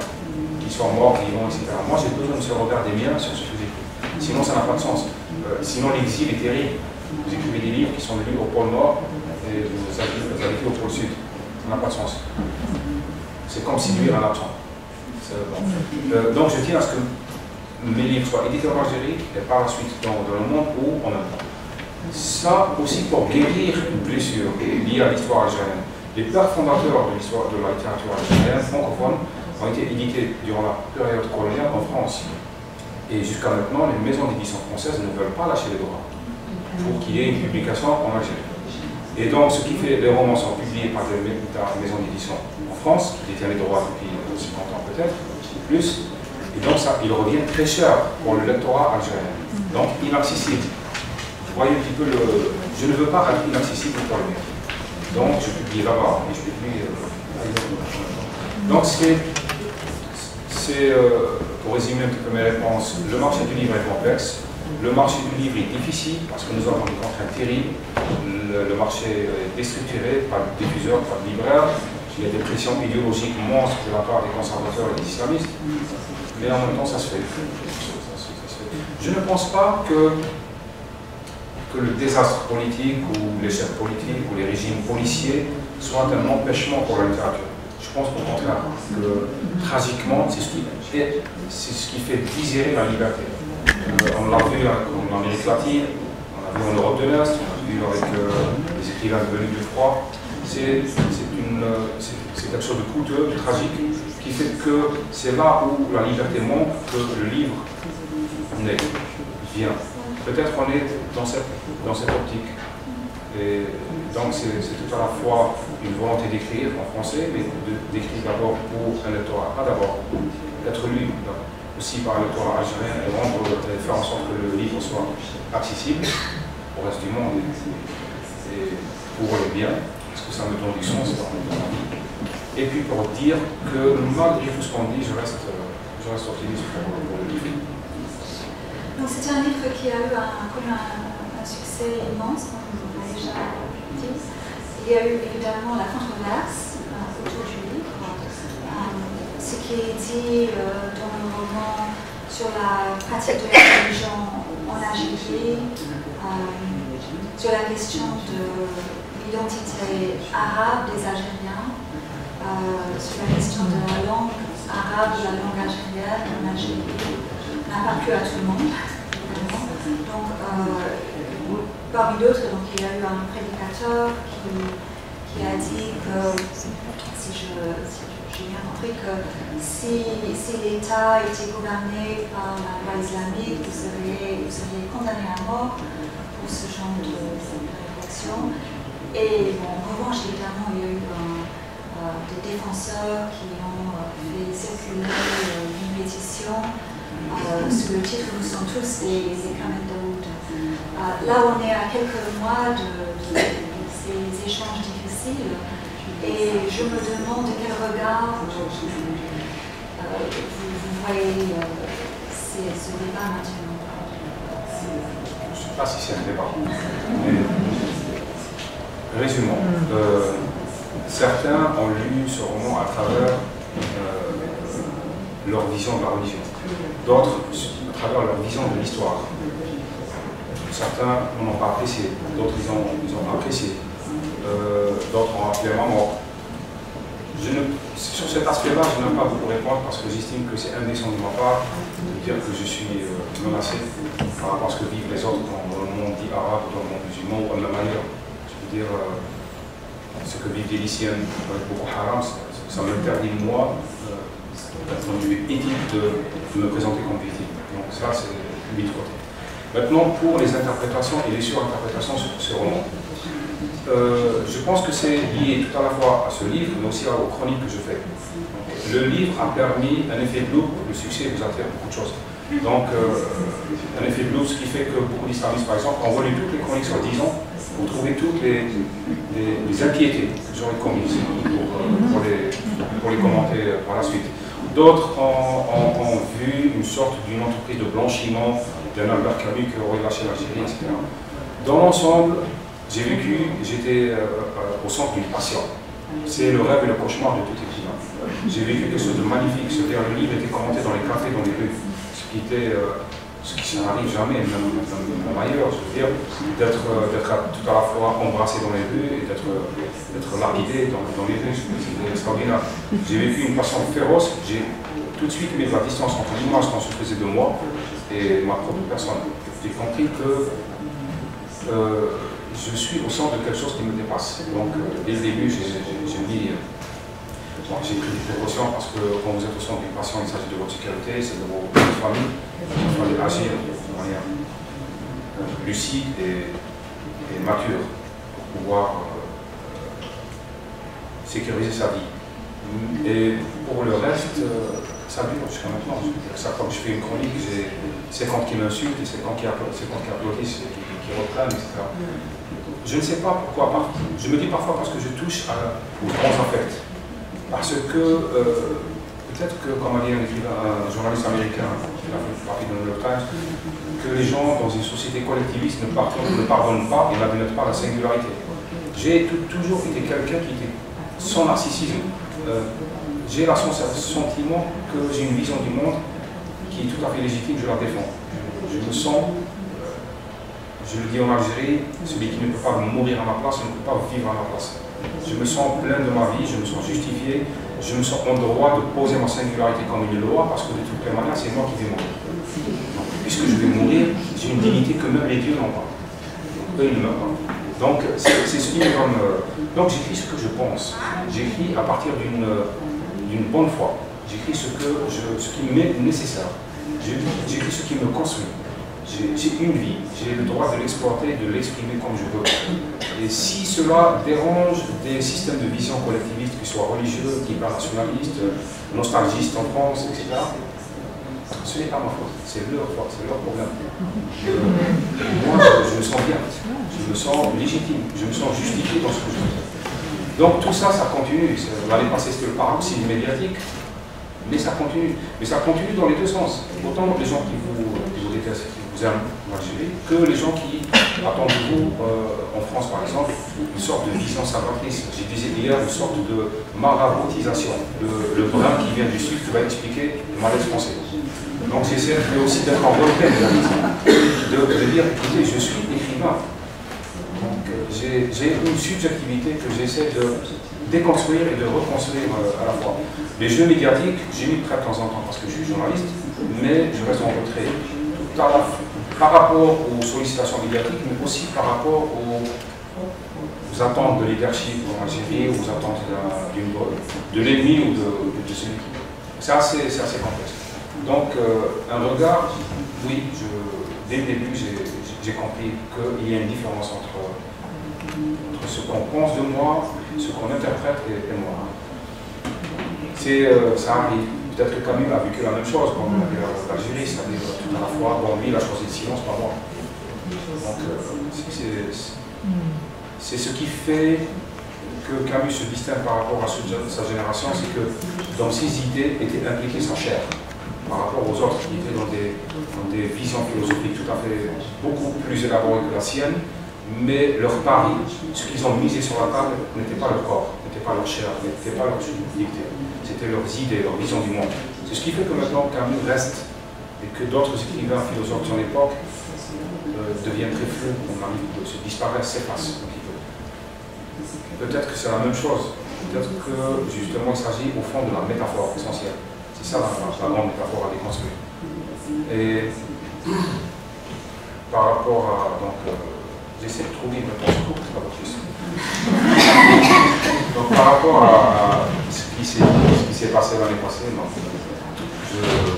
qu'il soit mort, vivant, etc. Moi, j'ai besoin de ce regard des miens sur ce que j'écris. Sinon, ça n'a pas de sens. Sinon, l'exil est terrible. Vous écrivez des livres qui sont lus au pôle Nord et vous habitez au pôle Sud. Ça n'a pas de sens. C'est comme séduire un absent. Donc, je tiens à ce que mes livres soient édités en Algérie et par la suite dans le monde ou en même temps. Ça aussi pour guérir une blessure liée à l'histoire algérienne. Les pères fondateurs de l'histoire de la littérature algérienne francophone ont été édités durant la période coloniale en France. Et jusqu'à maintenant, les maisons d'édition françaises ne veulent pas lâcher les droits pour qu'il y ait une publication en Algérie. Et donc, ce qui fait les romans sont publiés par des maisons d'édition en France, qui détiennent les droits depuis 50 ans peut-être, plus. Et donc, ça, il revient très cher pour le lectorat algérien. Donc, inaccessible. Vous voyez un petit peu le... Je ne veux pas être inaccessible pour le mien. Donc, je publie là-bas et je publie donc, pour résumer un petit peu mes réponses, le marché du livre est complexe. Le marché du livre est difficile parce que nous avons des contraintes terribles. Le marché est déstructuré par des diffuseurs, par des libraires. Il y a des pressions idéologiques monstres de la part des conservateurs et des islamistes. Mais en même temps, ça se fait. Je ne pense pas que le désastre politique ou l'échec politique ou les régimes policiers soient un empêchement pour la littérature. Je pense au contraire que tragiquement, c'est ce qui fait désirer la liberté. On l'a vu en Amérique latine, on l'a vu en Europe de l'Est, on l'a vu avec les écrivains venus du froid. C'est quelque chose de coûteux, de tragique, qui fait que c'est là où la liberté montre que le livre vient. Peut-être qu'on est dans cette optique. Et donc c'est tout à la fois une volonté d'écrire en français, mais d'écrire d'abord pour un lectorat, pas d'abord d'être lu aussi par un lectorat algérien et faire en sorte que le livre soit accessible au reste du monde et pour les biens, parce que ça me donne du sens dans ma vie. Et puis pour dire que malgré tout ce qu'on dit, je reste optimiste pour le livre. Donc c'est un livre qui a eu un succès immense, comme vous l'avez déjà dit. Il y a eu évidemment la controverse autour du livre, ce qui qui est dit dans le roman sur la pratique de la religion en Algérie, sur la question de l'identité arabe des Algériens, sur la question de la langue arabe, de la langue algérienne en Algérie, n'a pas plu à tout le monde. Donc, parmi d'autres, il y a eu un prédicateur qui a dit que, si j'ai bien compris, que si l'État était gouverné par la loi islamique, vous seriez condamné à mort pour ce genre de réflexion. Et bon, en revanche, évidemment, il y a eu des défenseurs qui ont fait circuler une pétition sous le titre « Nous sommes tous des Kamen Daoud ». Là, on est à quelques mois de ces échanges difficiles et je me demande de quel regard vous voyez ce débat maintenant. Je ne sais pas si c'est un débat, mais résumons. Certains ont lu ce roman à travers leur vision de la religion, d'autres à travers leur vision de l'histoire. Certains n'ont pas apprécié, d'autres ils ont apprécié, d'autres ont appelé ma mort. Sur cet aspect-là, je n'aime pas beaucoup répondre parce que j'estime que c'est indécent de ma part de dire que je suis menacé par rapport à ce que vivent les autres dans le monde dit arabe, dans le monde musulman ou même ailleurs. Je veux dire, ce que vivent des lycéens avec Boko Haram, ça m'interdit, moi, d'un point de vue éthique, de me présenter comme victime. Donc ça, c'est mis de côté. Maintenant, pour les interprétations et les surinterprétations sur ce roman. Je pense que c'est lié tout à la fois à ce livre, mais aussi aux chroniques que je fais. Le livre a permis un effet de loupe, le succès vous attire beaucoup de choses. Donc, un effet de loupe, ce qui fait que beaucoup d'islamistes, par exemple, ont relu toutes les chroniques sur 10 ans pour trouver toutes les impiétés que j'aurais commises pour les commenter par la suite. D'autres ont vu une sorte d'une entreprise de blanchiment d'un Albert Camus qui aurait lâché l'Algérie, etc. Dans l'ensemble, j'étais au centre d'une passion. C'est le rêve et le cauchemar de tout écrivain. J'ai vécu quelque chose de magnifique. C'est-à-dire, le livre était commenté dans les cafés, dans les rues, ce qui n'arrive jamais, même ailleurs. Je veux dire, d'être tout à la fois embrassé dans les rues et d'être lapidé dans les rues, c'était extraordinaire. J'ai vécu une passion féroce. J'ai tout de suite mis la distance entre l'image qu'on se faisait de moi et ma propre personne. J'ai compris que je suis au centre de quelque chose qui me dépasse. Donc, dès le début, j'ai mis... j'ai pris des précautions parce que quand vous êtes au centre d'une passion, il s'agit de votre sécurité, c'est de votre famille. Il fallait agir de manière lucide et mature pour pouvoir sécuriser sa vie. Et pour le reste, ça dure jusqu'à maintenant. Chaque fois que je fais une chronique, j'ai 50 qui m'insultent et 50 qui applaudissent, qui reprennent, etc. Je ne sais pas pourquoi. Je me dis parfois parce que je touche aux grands affects. Parce que, peut-être que, comme a dit un journaliste américain qui a fait partie de New York Times, que les gens dans une société collectiviste ne pardonnent pas et n'admettent pas la singularité. J'ai toujours été quelqu'un qui était sans narcissisme. J'ai le sentiment que j'ai une vision du monde qui est tout à fait légitime, je la défends. Je me sens, je le dis en Algérie, celui qui ne peut pas mourir à ma place, ne peut pas vivre à ma place. Je me sens plein de ma vie, je me sens justifié, je me sens en droit de poser ma singularité comme une loi, parce que de toutes les manières, c'est moi qui vais mourir. Donc, puisque je vais mourir, j'ai une dignité que même les dieux n'ont pas. Eux, ils ne meurent pas. Donc, c'est ce qui me donne... Donc, j'écris ce que je pense. J'écris à partir d'une bonne foi. J'écris ce qui m'est nécessaire. J'écris ce qui me construit. J'ai une vie, j'ai le droit de l'exploiter, de l'exprimer comme je veux. Et si cela dérange des systèmes de vision collectiviste, qu'ils soient religieux, hyper-nationalistes, nostalgistes en France, etc., ce n'est pas ma faute, c'est leur faute, c'est leur problème. Moi, je me sens bien, je me sens légitime, je me sens justifié dans ce que je fais. Donc tout ça, ça continue. L'année passée, c'était le paroxysme médiatique, mais ça continue. Mais ça continue dans les deux sens. Autant les gens qui vous détestent, qui vous aiment l'Algérie que les gens qui, attendez-vous, en France par exemple, une sorte de vision salvatrice. J'ai disais hier une sorte de maraboutisation. Le brin qui vient du sud qui va expliquer le malaise français. Donc j'essaie aussi d'être en retrait de la vision, de dire, écoutez, je suis écrivain. Donc j'ai une subjectivité que j'essaie de déconstruire et de reconstruire à la fois. Les jeux médiatiques, j'y mis très de temps en temps parce que je suis journaliste, mais je reste en retrait. Par rapport aux sollicitations médiatiques, mais aussi par rapport aux attentes de leadership en Algérie, aux attentes de l'ennemi ou de celui qui. C'est assez complexe. Donc, un regard, oui, dès le début, j'ai compris qu'il y a une différence entre ce qu'on pense de moi, ce qu'on interprète et moi. Ça arrive. Peut-être que Camus a vécu la même chose quand on a vu l'Algérie, c'est-à-dire tout à la fois, bon, lui, il a choisi le silence, pas moi. Donc, c'est ce qui fait que Camus se distingue par rapport à sa génération, c'est que dans ses idées était impliquée sa chair, par rapport aux autres qui étaient dans des visions philosophiques tout à fait beaucoup plus élaborées que la sienne, mais leur pari, ce qu'ils ont misé sur la table, n'était pas leur corps, n'était pas leur chair, n'était pas leur subjectivité. C'était leurs idées, leur vision du monde. C'est ce qui fait que maintenant Camus reste et que d'autres écrivains, philosophes de son époque deviennent très flous, se disparaissent, s'effacent un petit peu. Peut-être que c'est la même chose. Peut-être que justement il s'agit au fond de la métaphore essentielle. C'est ça la grande métaphore à déconstruire. Et par rapport à. Donc, j'essaie de trouver une réponse courte, c'est pas votre question. Donc par rapport à ce qui s'est passé l'année passée, non.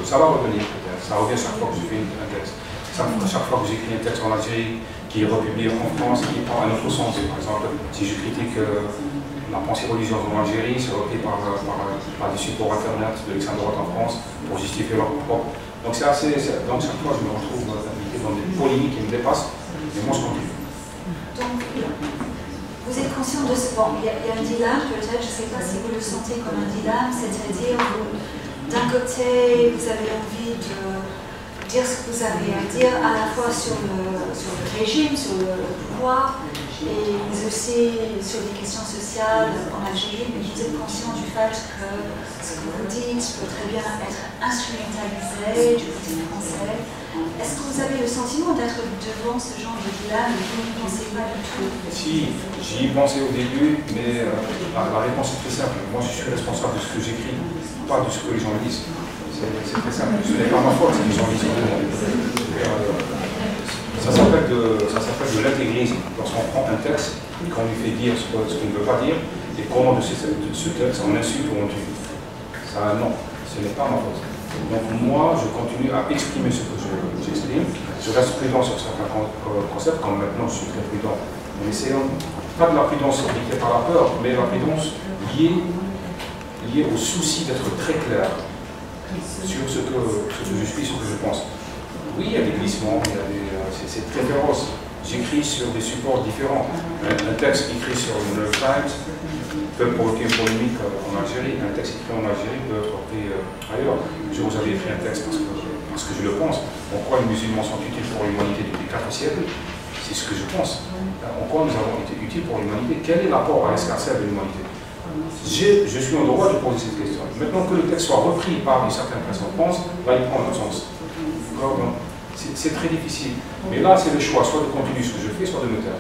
Ça va revenir peut-être. Ça revient chaque fois que j'écris un texte. Chaque fois que j'écris un texte en Algérie qui est republié en France, qui prend un autre sens. Par exemple, si je critique la pensée religieuse en Algérie, c'est repris par des supports internet de l'extrême droite en France pour justifier leur propre. Donc c'est assez. Donc chaque fois je me retrouve impliqué dans des polémiques qui me dépassent, mais moi je continue. Donc, vous êtes conscient de ce... Bon, il y a un dilemme, peut-être, je ne sais pas si vous le sentez comme un dilemme, c'est-à-dire, d'un côté, vous avez envie de dire ce que vous avez à dire, à la fois sur le régime, sur le pouvoir, mais aussi sur les questions sociales en Algérie, mais vous êtes conscient du fait que ce que vous dites peut très bien être instrumentalisé du côté français. Est-ce que vous avez le sentiment d'être devant ce genre de dilemme et vous ne pensez pas du tout? Si, j'y ai pensé au début, mais la réponse est très simple. Moi, je suis responsable de ce que j'écris, pas de ce que les gens lisent. C'est très simple. Ce n'est pas ma faute si les gens lisent. Ça s'appelle de l'intégrisme. Lorsqu'on prend un texte et qu'on lui fait dire ce qu'il ne veut pas dire, et comment de ce texte on insulte ou on tue. Ça, non, ce n'est pas ma faute. Donc moi, je continue à exprimer ce que j'exprime. Je reste prudent sur certains concepts, comme maintenant je suis très prudent. En essayant, pas de la prudence dictée par la peur, mais la prudence liée au souci d'être très clair sur ce que je suis, ce que je pense. Oui, il y a des glissements, c'est très féroce. J'écris sur des supports différents. Un texte écrit sur le New York Times peut provoquer une polémique en Algérie. Un texte écrit en Algérie peut être repris ailleurs. Vous avez écrit un texte parce que je le pense. En quoi les musulmans sont utiles pour l'humanité depuis 4 siècles? C'est ce que je pense. En quoi nous avons été utiles pour l'humanité? Quel est l'apport à l'escarcelle de l'humanité? Je suis en droit de poser cette question. Maintenant que le texte soit repris par une certaine personne pense, là il prend un autre sens. C'est très difficile. Mais là, c'est le choix, soit de continuer ce que je fais, soit de me taire.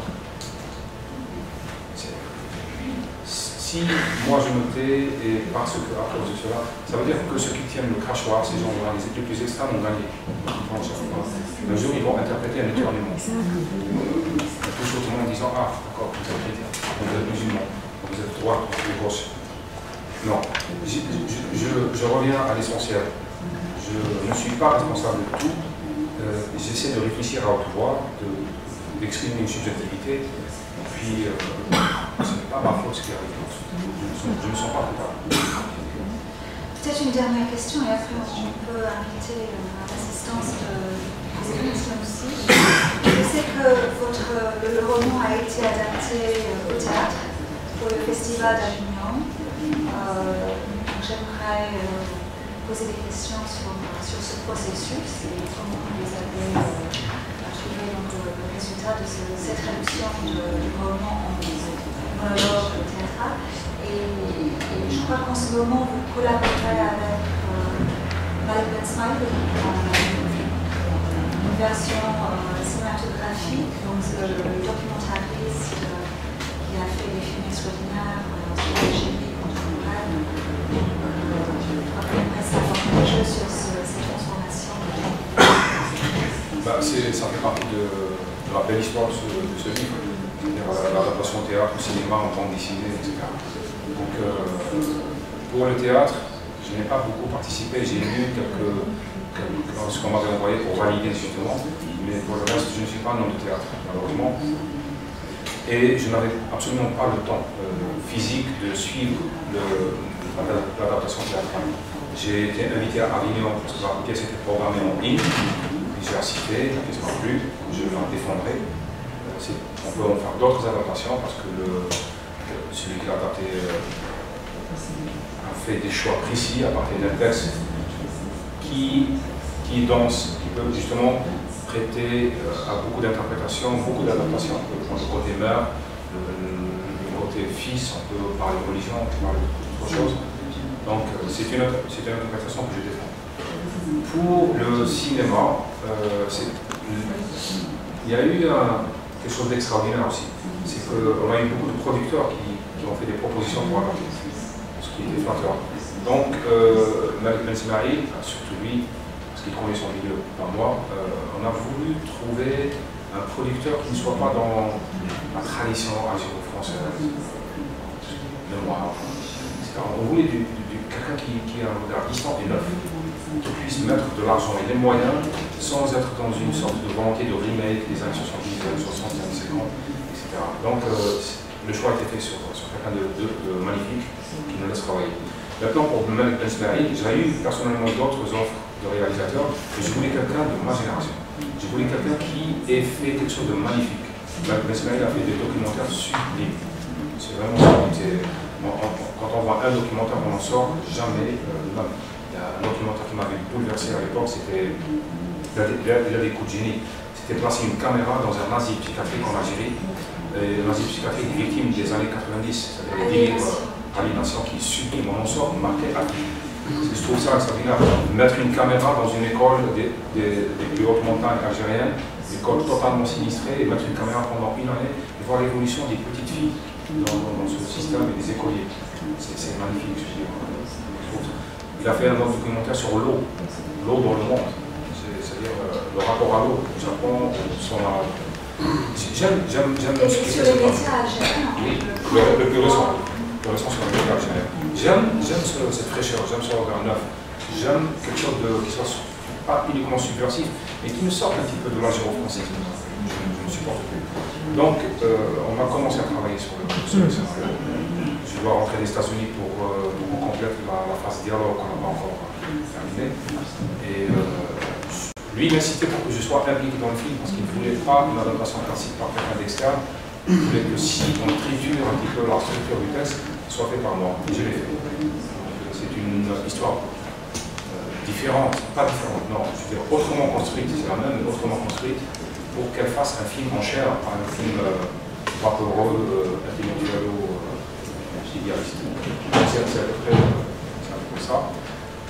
Si moi je me tais, et parce que à cause de cela, ça veut dire que ceux qui tiennent le crachoir, ces gens-là, les plus extrêmes, ont gagné. Un jour, ils vont interpréter un éternuement. Toujours tout le monde en disant, ah, d'accord, vous êtes chrétien, vous êtes musulman, vous êtes droit, vous êtes gauche. Non, je reviens à l'essentiel. Je ne suis pas responsable de tout. J'essaie de réfléchir à haute voix, d'exprimer une subjectivité, et puis ce n'est pas ma faute ce qui arrive. Je ne me sens pas coupable. Peut-être une dernière question, et après on peut inviter l'assistance des questions aussi. Je sais que le roman a été adapté au théâtre pour le Festival d'Avignon. J'aimerais poser des questions sur ce processus et comment vous avez trouvé donc, le résultat de cette traduction du roman en monologue théâtral. Et je crois qu'en ce moment, vous collaborez avec Malik Ben Smail, une version cinématographique, donc le documentariste qui a fait des films extraordinaires sur l'Algérie contemporaine. Je crois qu'on aimerait savoir un jeu sur cette transformation. Ça fait partie de la belle histoire de ce livre, c'est-à-dire l'adaptation au théâtre, au cinéma, en bande dessinée, etc. Donc, pour le théâtre, je n'ai pas beaucoup participé, j'ai lu ce qu'on m'avait envoyé pour valider justement, mais pour le reste, je ne suis pas un homme de théâtre, malheureusement. Et je n'avais absolument pas le temps physique de suivre l'adaptation théâtrale. J'ai été invité à Avignon parce que la pièce était programmée en ligne, puis j'ai assisté, la pièce m'a plu, je la défendrai. On peut en faire d'autres adaptations parce que celui qui l'a adapté a fait des choix précis à partir d'un texte qui peut justement prêter à beaucoup d'interprétations, beaucoup d'adaptations. On peut prendre le côté mère, le côté fils, on peut parler de religion, on peut parler d'autre chose. Donc c'est une interprétation que je défends. Pour le cinéma, il y a eu quelque chose d'extraordinaire aussi. C'est qu'on a eu beaucoup de producteurs qui ont fait des propositions pour adapter, ce qui était flatteur. Donc, Malik Ben Smail, surtout lui, parce qu'il connaît son milieu par moi, on a voulu trouver un producteur qui ne soit pas dans la tradition algéro-française, le noir, etc. On voulait quelqu'un qui a un regard distant et neuf, qui puisse mettre de l'argent et des moyens sans être dans une sorte de volonté de remake des années 70, des années 60, des années 50, etc. Donc, le choix a été fait sur quelqu'un de magnifique qui nous laisse travailler. Maintenant, pour Malik Ben Smail, j'ai eu personnellement d'autres offres de réalisateurs, mais je voulais quelqu'un de ma génération. Je voulais quelqu'un qui ait fait quelque chose de magnifique. Malik Ben Smail a fait des documentaires sublimes. C'est vraiment sublime. Quand on voit un documentaire, on n'en sort jamais même. Il y a un documentaire qui m'avait bouleversé à l'époque, c'était. Il a des coups de génie. C'était placer une caméra dans un asile psychiatrique en Algérie. L'asile psychiatrique des victimes des années 90, c'est-à-dire des délires aliénation qui sublime, on en sort marqué à vie. Je trouve ça extraordinaire. Mettre une caméra dans une école des plus hautes montagnes algériennes, une école totalement sinistrée, et mettre une caméra pendant une année et voir l'évolution des petites filles dans ce système et des écoliers. C'est magnifique, je veux dire. Il a fait un autre documentaire sur l'eau dans le monde, c'est-à-dire le rapport à l'eau au Japon, j'aime sur les médias algériens. Oui, le plus récent. Sur les médias algériens. J'aime cette fraîcheur, j'aime ce regard neuf. J'aime quelque chose qui soit pas uniquement subversif, mais qui me sorte un petit peu de l'algéro-français. Je ne supporte plus. Donc, on a commencé à travailler sur le scénario. Je dois rentrer des États-Unis pour qu'on complète la phase dialogue qu'on n'a pas encore terminée. Et lui, il m'incitait pour que je sois impliqué dans le film parce qu'il ne voulait pas une adaptation classique par quelqu'un d'externe. Il voulait que si on triture un petit peu la structure du texte, soit fait par moi. Et je l'ai fait. C'est une histoire différente, pas différente, non, je veux dire autrement construite, c'est la même, mais autrement construite, pour qu'elle fasse un film en chair, pas un film vaporeux, intellectuel ou idéaliste. C'est à peu près ça.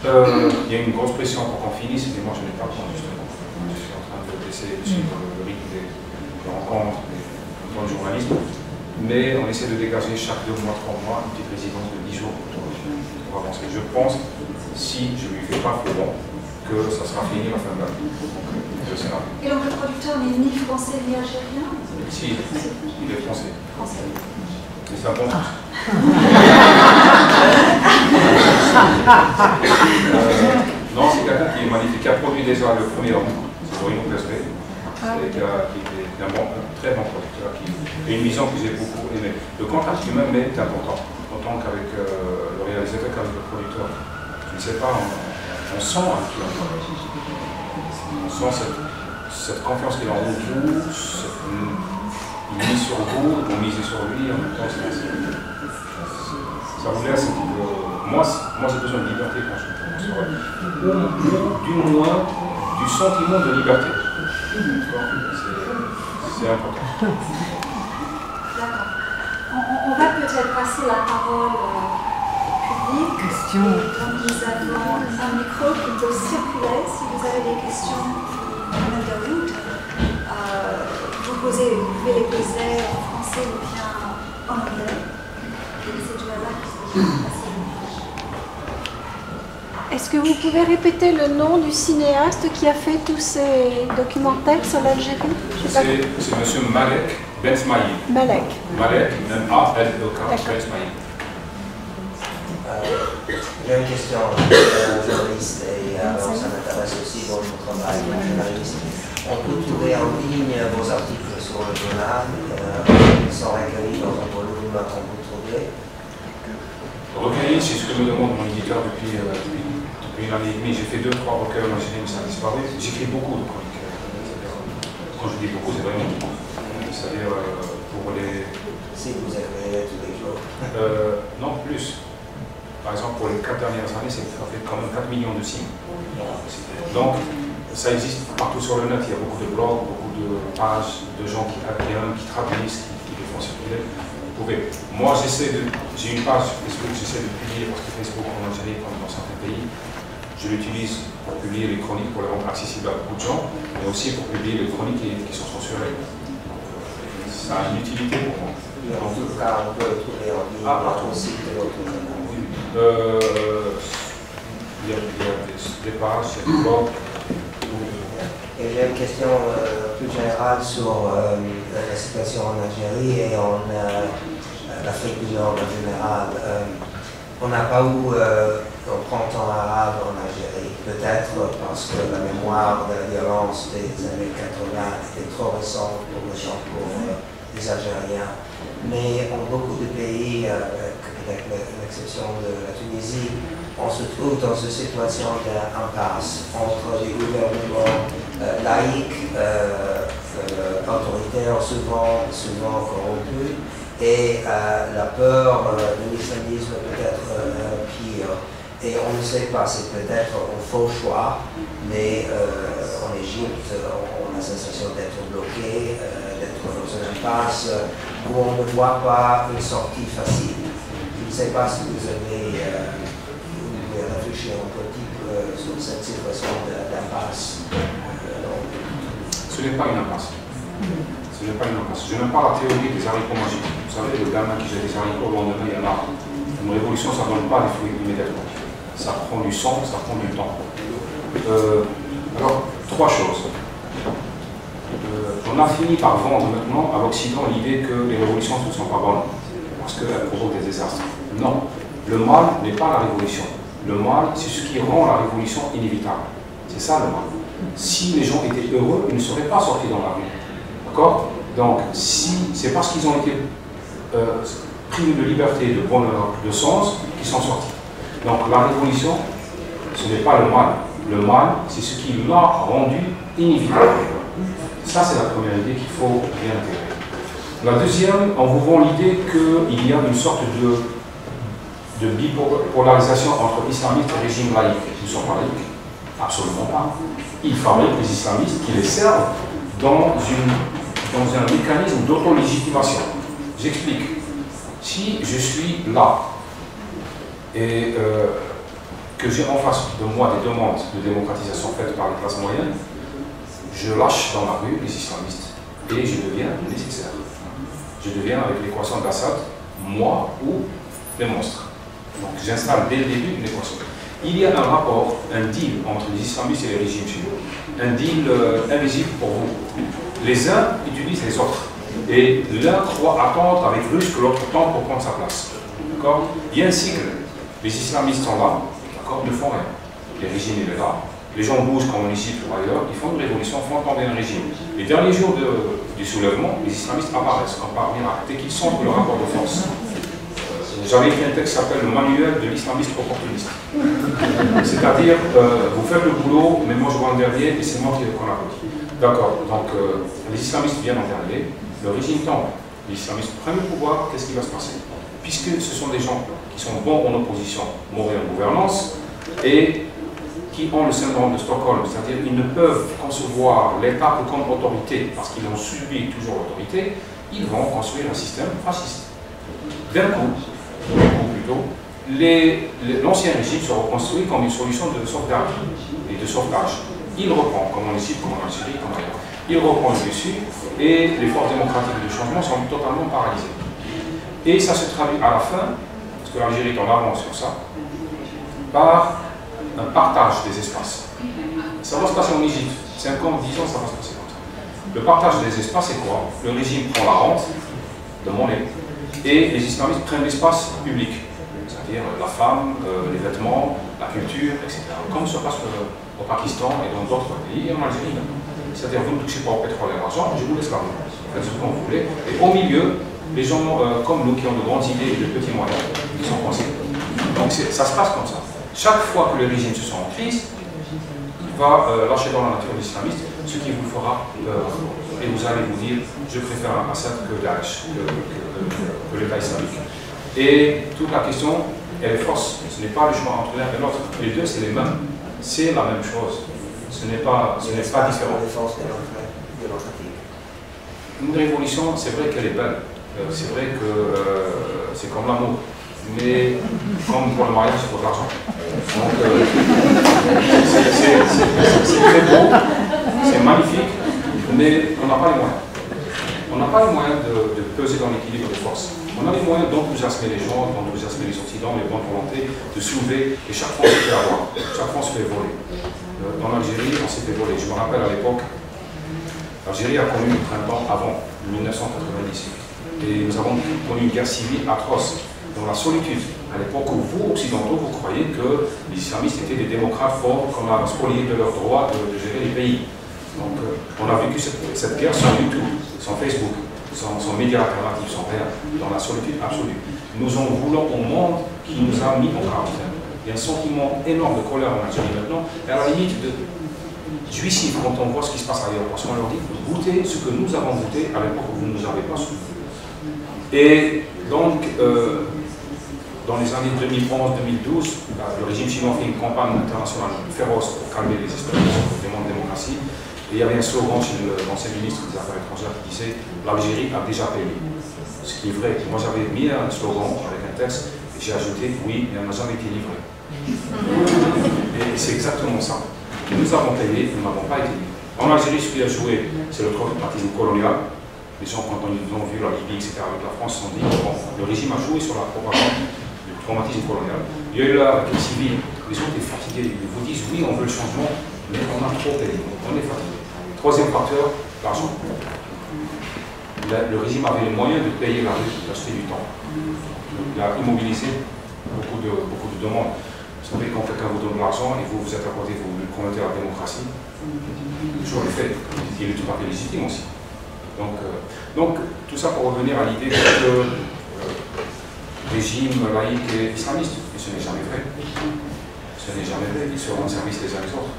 Il y a une grosse pression pour qu'on finisse, mais moi je n'ai pas le temps justement. Je suis en train d'essayer de suivre le rythme des rencontres, du journalisme, mais on essaie de dégager chaque 2 mois, 3 mois, une petite résidence de 10 jours pour avancer. Je pense, si je ne lui fais pas faux bon, que ça sera fini la fin de l'année. Et donc le producteur n'est ni français ni algérien? Si, il est français. Français. Mais c'est un bon truc. Non, c'est quelqu'un qui est magnifique, qui a produit déjà le premier homme, c'est Bruno Pesquet, qui est un très bon producteur, qui a une vision que j'ai beaucoup aimée. Le contact humain est important, autant qu'avec le réalisateur qu'avec le producteur. Je ne sais pas, on sent un peu, on sent cette confiance qu'il a en vous, il mise sur vous, vous misez sur lui, en même temps, ça vous laisse un petit peu moi j'ai besoin de liberté quand je me ou du moins du sentiment de liberté. C'est important. D'accord. On va peut-être passer la parole au public. Question. Donc nous avons un micro qui peut circuler. Si vous avez des questions, Madame Daoud, vous pouvez les poser en français ou bien en anglais. C'est déjà là. Est-ce que vous pouvez répéter le nom du cinéaste qui a fait tous ces documentaires sur l'Algérie? C'est M. Malek Bensmaïl. Malek. Malek, M-A-L-E-K, Bensmaïl. J'ai une question, journaliste, et alors ça m'intéresse aussi votre travail de journaliste. On peut trouver en ligne vos articles sur le journal, ils sont recueillis dans un volume qu'on peut trouver. Recueilli, c'est ce que me demande mon éditeur depuis une année et demie. J'ai fait 2-3 recueils en Algérie, mais ça a disparu. J'écris beaucoup de chroniques. Quand je dis beaucoup, c'est vraiment beaucoup. C'est-à-dire pour les... Si vous écrivez tous les jours. Non, plus. Par exemple, pour les 4 dernières années, ça fait quand même 4 millions de signes. Donc, ça existe partout sur le net. Il y a beaucoup de blogs, beaucoup de pages de gens qui traduisent, qui les font circuler. Vous pouvez. Moi, j'ai une page Facebook, j'essaie de publier parce que Facebook en Algérie, comme dans certains pays, je l'utilise pour publier les chroniques, pour les rendre accessibles à beaucoup de gens, mais aussi pour publier les chroniques qui sont censurées. Ça a une utilité pour moi. En tout cas, on peut le trouver en ligne aussi de votre journal. Il y a des pages, il y a des blogs. Et j'ai une question plus générale sur la situation en Algérie et en l'Afrique du Nord en général. On n'a pas eu un printemps arabe en Algérie, peut-être parce que la mémoire de la violence des années 80 était trop récente pour les Algériens. Mais en beaucoup de pays, avec l'exception de la Tunisie, on se trouve dans une situation d'impasse entre des gouvernements laïques, autoritaires, souvent corrompus, et la peur de l'islamisme peut-être pire. Et on ne sait pas, c'est peut-être un faux choix, mais en Égypte, on a la sensation d'être bloqué, d'être dans une impasse où on ne voit pas une sortie facile. Je ne sais pas si vous avez réfléchi un peu sur cette situation d'impasse. Ce n'est pas une impasse. Ce n'est pas une impasse. Je n'aime pas la théorie des haricots magiques. Vous savez, le gamin qui jette des haricots, le lendemain, il y en a. Une révolution, ça ne donne pas les fruits immédiatement. Ça prend du sang, ça prend du temps. Alors, 3 choses. On a fini par vendre maintenant à l'Occident l'idée que les révolutions ne sont pas bonnes, parce qu'elles provoquent des désastres. Non, le mal n'est pas la révolution. Le mal, c'est ce qui rend la révolution inévitable. C'est ça le mal. Si les gens étaient heureux, ils ne seraient pas sortis dans la rue. D'accord? Donc, si c'est parce qu'ils ont été privés de liberté, de bonheur, de sens, qu'ils sont sortis. Donc, la révolution, ce n'est pas le mal. Le mal, c'est ce qui l'a rendu inévitable. Ça, c'est la première idée qu'il faut bien intégrer. La deuxième, on vous vend l'idée qu'il y a une sorte de bipolarisation entre islamistes et régime laïque. Ils ne sont pas laïcs. Absolument pas. Ils fabriquent des islamistes qui les servent dans un mécanisme d'auto-légitimation. J'explique. Si je suis là et que j'ai en face de moi des demandes de démocratisation faites par les classes moyennes, je lâche dans la rue les islamistes et je deviens nécessaire. Je deviens, avec l'équation d'Assad, moi ou les monstres. Donc j'installe dès le début une équation. Il y a un rapport, un deal entre les islamistes et les régimes chez nous. Un deal invisible pour vous. Les uns utilisent les autres. Et l'un croit attendre avec ruse que l'autre tente pour prendre sa place. D'accord? Il y a un cycle. Les islamistes sont là, d'accord, ne font rien. Le régime il est là. Les gens bougent comme en Égypte ou ailleurs, ils font une révolution, font tomber un régime. Les derniers jours du soulèvement, les islamistes apparaissent comme par miracle, dès qu'ils sentent le rapport de force. J'avais écrit un texte qui s'appelle le manuel de l'islamiste opportuniste. C'est-à-dire, vous faites le boulot, mais moi je vois un dernier et c'est moi qui qu'on applaudit. D'accord, donc les islamistes viennent en dernier, le régime tombe. les islamistes prennent le pouvoir, qu'est-ce qui va se passer? Puisque ce sont des gens qui sont bons en opposition, mauvais en gouvernance, et qui ont le syndrome de Stockholm, c'est-à-dire qu'ils ne peuvent concevoir l'État que comme autorité, parce qu'ils ont subi toujours l'autorité, ils vont construire un système fasciste. D'un coup plutôt, l'ancien régime se reconstruit comme une solution de sauvegarde et de sauvetage. Il reprend, comme en Égypte, comme en Algérie, comme ailleurs. Il reprend le dessus et les forces démocratiques de changement sont totalement paralysées. Et ça se traduit à la fin, parce que l'Algérie est en avance sur ça, par un partage des espaces. Ça va se passer en Égypte. 5 ans, 10 ans, ça va se passer comme ça. Le partage des espaces, c'est quoi? Le régime prend la rente de monnaie et les islamistes prennent l'espace public, c'est-à-dire la femme, les vêtements, la culture, etc. Comme ça se passe au Pakistan et dans d'autres pays, et en Algérie. C'est-à-dire, vous ne touchez pas au pétrole et à l'argent, je vous laisse l'argent. Faites ce que vous voulez. Et au milieu, les gens comme nous qui ont de grandes idées et de petits moyens, qui sont coincés. Donc ça se passe comme ça. Chaque fois que le régime se sent en crise, il va lâcher dans la nature l'islamiste, ce qui vous fera peur. Et vous allez vous dire, je préfère Assad que Daesh, que l'État islamique. Et toute la question, elle est fausse. Ce n'est pas le choix entre l'un et l'autre. Les deux, c'est les mêmes. C'est la même chose. Ce n'est pas différent. Une révolution, c'est vrai qu'elle est belle. C'est vrai que c'est comme l'amour. Mais comme pour le mariage, il faut de l'argent. Donc, c'est très beau, c'est magnifique, mais on n'a pas les moyens. On n'a pas les moyens de peser dans l'équilibre des forces. On a les moyens d'enthousiasmer les gens, d'enthousiasmer les Occidents, les bonnes volontés, de soulever, et chaque fois on se fait avoir, chaque fois on se fait voler. En Algérie, on s'est fait voler. Je me rappelle à l'époque, l'Algérie a connu un printemps avant, 1990. Et nous avons connu une guerre civile atroce, dans la solitude. À l'époque où vous, occidentaux, vous croyez que les islamistes étaient des démocrates forts, qu'on a spolié de leur droit de gérer les pays. Donc on a vécu cette guerre sans YouTube, sans Facebook, sans médias alternatifs, sans rien, dans la solitude absolue. Nous en voulons au monde qui nous a mis en quarantaine. Il y a un sentiment énorme de colère en Algérie maintenant, et à la limite de jouissif quand on voit ce qui se passe ailleurs, parce qu'on leur dit goûtez ce que nous avons goûté à l'époque où vous ne nous avez pas su. Et donc, dans les années 2011-2012, le régime chinois fait une campagne internationale féroce pour calmer les esprits, pour demander la démocratie. Et il y avait un slogan chez l'ancien ministre des Affaires étrangères qui disait « L'Algérie a déjà payé ». Ce qui est vrai. Moi, j'avais mis un slogan avec un texte et j'ai ajouté « Oui, mais elle n'a jamais été livrée ». Et c'est exactement ça. Nous avons payé, nous n'avons pas été livrés. En Algérie, ce qui a joué, c'est le traumatisme colonial. Les gens, quand ils ont vu la Libye, etc., avec la France, se sont dit bon, le régime a joué sur la propagande du traumatisme colonial. Il y a eu la guerre civile, les gens étaient fatigués. Ils vous disent oui, on veut le changement, mais on a trop payé, on est fatigué. Troisième facteur, l'argent. Le régime avait les moyens de payer la rue, d'acheter du temps. Il a immobilisé beaucoup de demandes. Vous savez, quand quelqu'un vous donne de l'argent et vous êtes à côté, vous lui promettez la démocratie, toujours le fait. Il est tout à fait légitime aussi. Donc, tout ça pour revenir à l'idée que régime laïque et islamiste, et ce n'est jamais vrai. Ce n'est jamais vrai, ils se rendent service les uns les autres.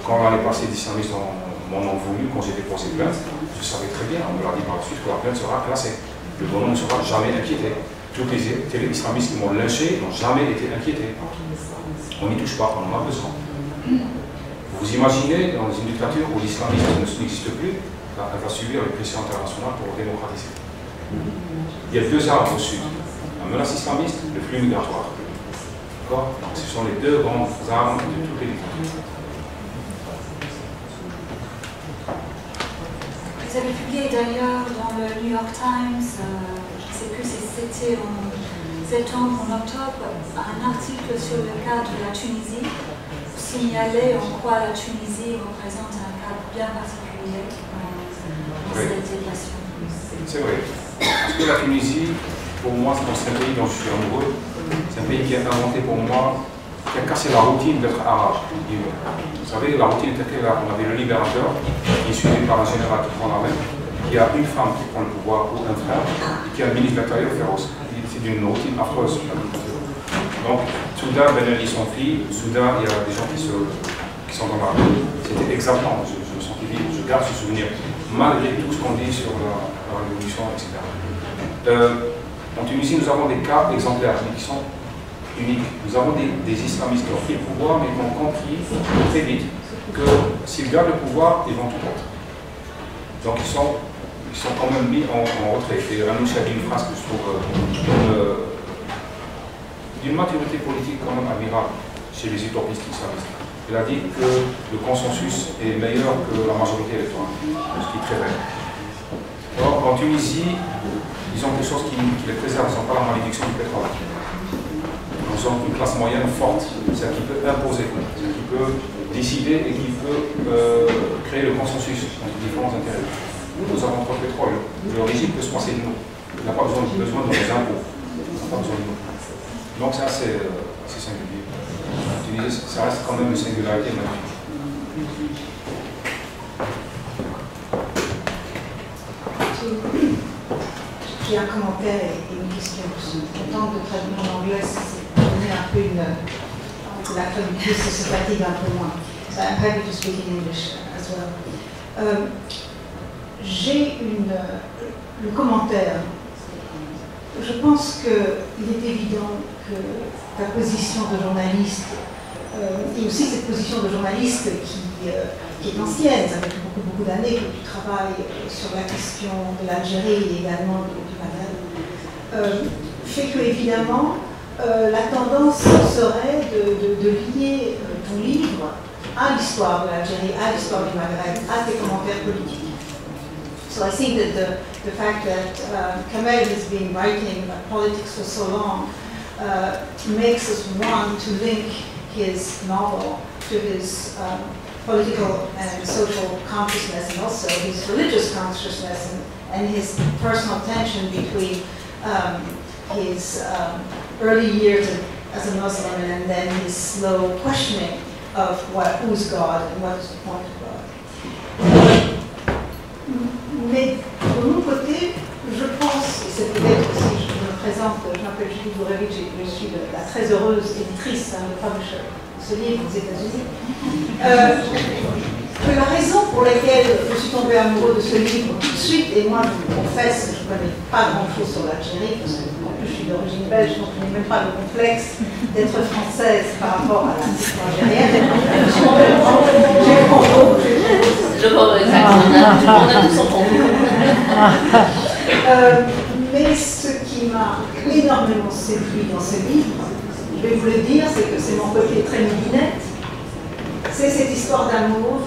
Quand l'année passée, les islamistes m'en ont voulu, quand j'ai déposé plainte, je savais très bien, on me l'a dit par la suite, que la plainte sera classée. Le bonhomme ne sera jamais inquiété. Tous les télé-islamistes qui m'ont lynché n'ont jamais été inquiétés. On n'y touche pas, on en a besoin. Vous imaginez, dans une dictature où l'islamisme n'existe plus, elle va subir les pressions internationales pour démocratiser. Il y a deux armes au sud. La menace islamiste, le flux migratoire. D'accord ? Ce sont les deux grandes armes de toutes les dictatures. Vous avez publié d'ailleurs dans le New York Times, je ne sais plus si c'était en septembre ou en octobre, un article sur le cas de la Tunisie, pour signaler en quoi la Tunisie représente un cas bien particulier. C'est vrai. Parce que la Tunisie, pour moi, c'est un pays dont je suis amoureux. C'est un pays qui a inventé pour moi, qui a cassé la routine d'être arabe. Vous savez, la routine était là. On avait le libérateur, qui est suivi par un général qui prend l'armée, qui a une femme qui prend le pouvoir ou un frère, et qui a un ministre de l'Intérieur féroce. C'est d'une routine affreuse. Donc, soudain, Ben Ali s'enfuit, soudain, il y a des gens qui sont dans la rue. C'était exaltant. Je me sentais vivre, je garde ce souvenir. malgré tout ce qu'on dit sur la révolution, etc. En Tunisie, nous avons des cas exemplaires qui sont uniques. Nous avons des islamistes qui ont pris le pouvoir, mais qui ont compris très vite que s'ils gardent le pouvoir, ils vont tout perdre. Donc ils sont quand même mis en retrait. Et Ranouch a dit une phrase que je trouve d'une maturité politique quand même admirable chez les utopistes islamistes. Il a dit que le consensus est meilleur que la majorité électorale, ce qui est très vrai. Alors, en Tunisie, ils ont quelque chose qui les préserve, ils n'ont pas la malédiction du pétrole. Nous sommes une classe moyenne forte, c'est-à-dire qui peut imposer, c'est-à-dire qui peut décider et qui peut créer le consensus entre différents intérêts. Nous avons trop de pétrole, le régime peut se passer de nous. Il n'a pas besoin de nos impôts, il n'a pas besoin de nous. Donc ça, c'est singulier. Tunisie, ça reste quand même une singularité magnifique. J'ai un commentaire et une question. Je suis contente de traduire en anglais, c'est donner un peu la traductrice se fatigue un peu moins. So I'm happy to speak in English as well. J'ai le commentaire. Je pense qu'il est évident que ta position de journaliste, et aussi cette position de journaliste qui est ancienne, ça fait beaucoup d'années que tu travailles sur la question de l'Algérie et également du Maghreb, fait que évidemment la tendance serait de lier ton livre à l'histoire de l'Algérie, à l'histoire du Maghreb, à tes commentaires politiques. So I think that the fact that Kamel has been writing about politics for so long makes us want to link his novel to his political and social consciousness, and also his religious consciousness, and his personal tension between his early years as a Muslim and then his slow questioning of who's God and what is the point of God. Mais de mon côté, je pense, et c'est peut-être aussi, je me présente, je m'appelle Julie Gourevitch, je suis la très heureuse éditrice, le publisher de ce livre aux États-Unis, que la raison pour laquelle je suis tombée amoureuse de ce livre tout de suite, et moi je vous confesse, je ne connais pas grand-chose sur l'Algérie, parce que en plus je suis d'origine belge, donc je n'ai même pas le complexe d'être française par rapport à la question algérienne. Je vois exactement, on a tous entendu. Mais ce qui m'a énormément séduit dans ce livre, je vais vous le dire, c'est que c'est mon côté très midinette, c'est cette histoire d'amour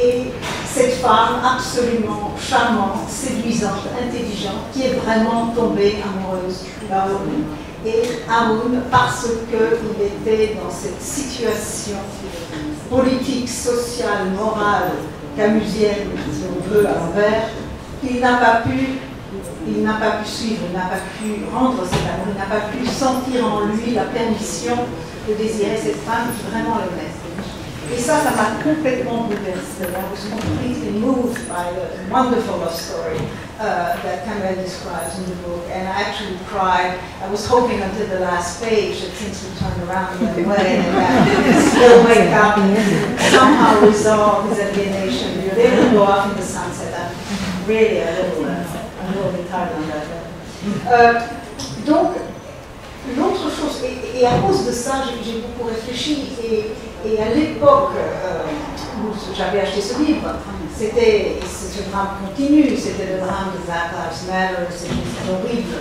et cette femme absolument charmante, séduisante, intelligente, qui est vraiment tombée amoureuse d'Haroun. Et Haroun, parce qu'il était dans cette situation politique, sociale, morale, camusienne, si on veut, à l'envers, il n'a pas pu suivre, il n'a pas pu rendre cet amour, il n'a pas pu sentir en lui la permission de désirer cette femme qui vraiment l'aimait. Et ça m'a complètement bouleversée. I was completely moved by the wonderful love story that Kamel describes in the book, and I actually cried. I was hoping until the last page that things would turn around the other way and that he'd still wake up and somehow resolve his alienation. They would go off in the sunset. I'm really a little bit hard on that. Donc, l'autre chose, et à cause de ça, j'ai beaucoup réfléchi, et à l'époque où j'avais acheté ce livre, c'était ce drame continu, c'était le drame de Black Lives Matter, c'était horrible,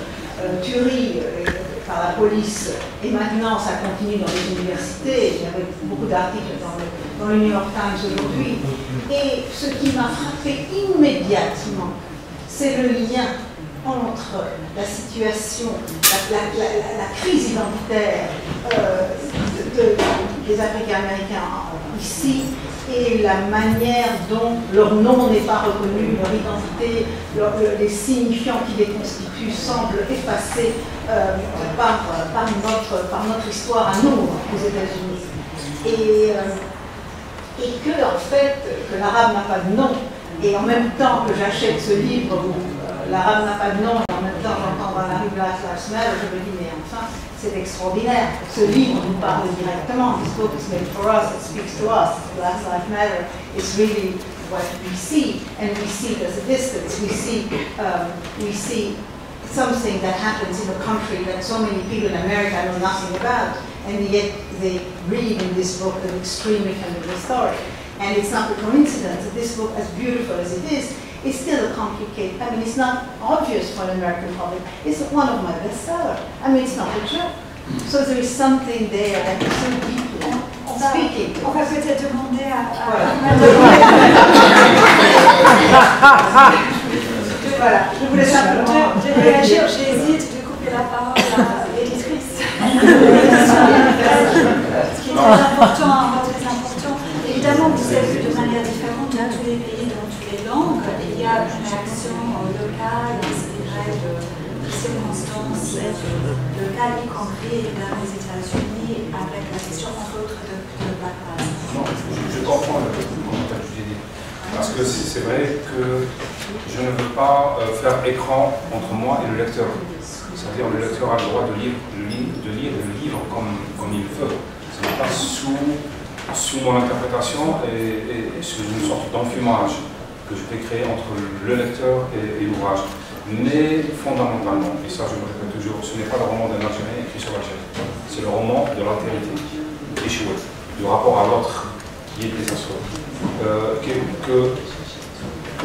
tuerie par la police, et maintenant ça continue dans les universités, il y avait beaucoup d'articles dans le New York Times aujourd'hui, et ce qui m'a frappé immédiatement, c'est le lien entre la situation, la crise identitaire des Africains-Américains ici et la manière dont leur nom n'est pas reconnu, leur identité, les signifiants qui les constituent semblent effacés par notre histoire à nous, aux États-Unis. Et que, en fait, que l'arabe n'a pas de nom, et en même temps que j'achète ce livre où l'arabe n'a pas de nom, et en même temps j'entends dans la rue Black Lives Matter, je me dis, mais enfin, c'est extraordinaire. Ce livre nous parle directement. This book is made for us, it speaks to us. Black Lives Matter. It's really what we see, and we see there's a distance. We see something that happens in a country that so many people in America know nothing about, and yet they read in this book an extremely familiar story. And it's not a coincidence that this book, as beautiful as it is still a complicated, I mean, it's not obvious for an American public. It's one of my bestsellers. I mean, it's not a joke. So there is something there that is so deeply speaking. On va peut-être demander à Voilà, je voulais simplement réagir. J'hésite de couper la parole à l'éditrice. Ce qui est très important, Évidemment, vous êtes vu de manière différente dans tous les pays, dans toutes les langues. Il y a une réaction locale, inspirée de circonstances locales, y compris dans les États-Unis, avec la question, entre autres, de Black Lives. Non, je comprends le commentaire que j'ai dit. Parce que c'est vrai que je ne veux pas faire écran entre moi et le lecteur. C'est-à-dire le lecteur a le droit de lire le livre comme il veut. Ce n'est pas sous mon interprétation et sous une sorte d'enfumage que je peux créer entre le lecteur et l'ouvrage. Mais fondamentalement, et ça je me répète toujours, ce n'est pas le roman d'un Algérien écrit sur l'Algérie, c'est le roman de l'altérité, échoué, du rapport à l'autre qui est désastreux,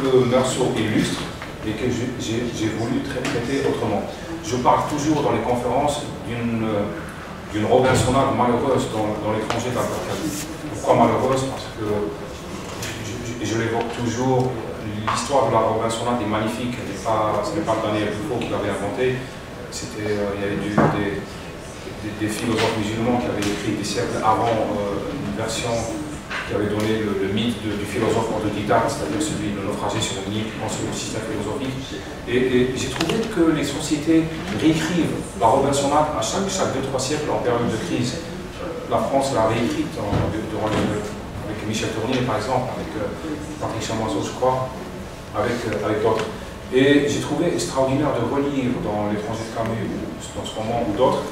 que Meursault illustre et que j'ai voulu traiter autrement. Je parle toujours dans les conférences d'une Robinsonade malheureuse dans l'étranger d'Albertine. Pourquoi malheureuse? Parce que je l'évoque toujours, l'histoire de la Robinsonade est magnifique, ce n'est pas Daniel Defoe qui l'avait inventé, il y avait des philosophes musulmans qui avaient écrit des siècles avant une version qui avait donné le mythe du philosophe autodidacte, c'est-à-dire celui de naufragé sur une île qui pensait au système philosophique. Et j'ai trouvé que les sociétés réécrivent la Robinsonade à chaque 2-3 siècles en période de crise. La France l'a réécrite avec Michel Tournier, par exemple, avec Patrick Chamoiseau, je crois, avec d'autres. Et j'ai trouvé extraordinaire de relire dans L'étranger de Camus, dans ce roman ou d'autres,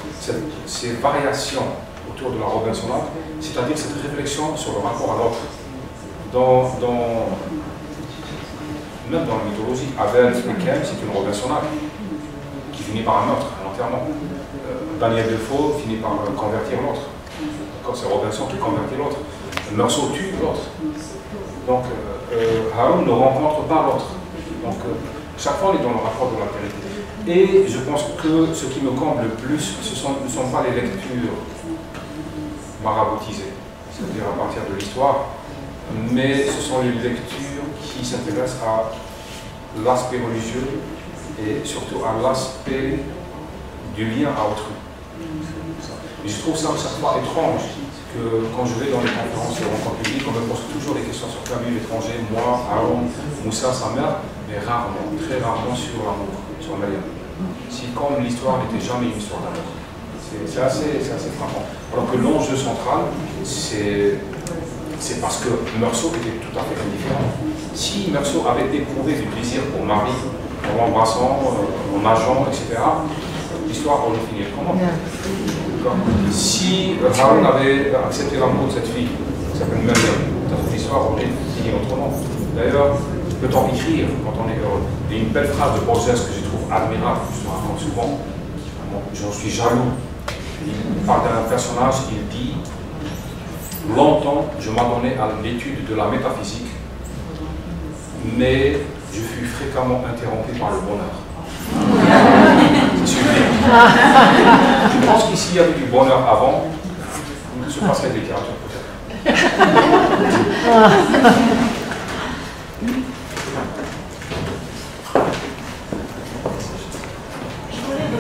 ces variations autour de la Robinsonade, c'est-à-dire cette réflexion sur le rapport à l'autre. Même dans la mythologie, Abel et Caïn, c'est une Robinsonade qui finit par un meurtre, un enterrement. Daniel Defoe finit par convertir l'autre. C'est Robinson qui convertit l'autre. Meursault tue l'autre. Donc, Haroun ne rencontre pas l'autre. Donc, chaque fois, on est dans le rapport de l'altérité. Et je pense que ce qui me comble le plus, ce ne sont pas les lectures maraboutisées, c'est-à-dire à partir de l'histoire, mais ce sont les lectures qui s'intéressent à l'aspect religieux et surtout à l'aspect du lien à autrui. Et je trouve ça chaque fois étrange que quand je vais dans les conférences et rencontres publiques, on me pose toujours des questions sur Camus, l'étranger, moi, Haroun, Moussa, sa mère, mais rarement, très rarement sur l'amour, sur Mariam. Si comme l'histoire n'était jamais une histoire d'amour. C'est assez frappant. Alors que l'enjeu central, c'est parce que Meursault était tout à fait indifférent. Si Meursault avait éprouvé du plaisir pour Marie, en l'embrassant, en nageant, etc., l'histoire aurait fini autrement. Si Haroun avait accepté l'amour de cette fille, qui s'appelle Mariam, peut-être l'histoire aurait fini autrement. D'ailleurs, peut-on écrire quand on est heureux? Il y a une belle phrase de Borges que je trouve admirable, je me raconte souvent, j'en suis jaloux. Il parle d'un personnage, il dit « Longtemps, je m'adonnais à l'étude de la métaphysique, mais je fus fréquemment interrompu par le bonheur. » C'est sublime. Je pense qu'ici, il y avait du bonheur avant, il se passerait de littérature peut-être.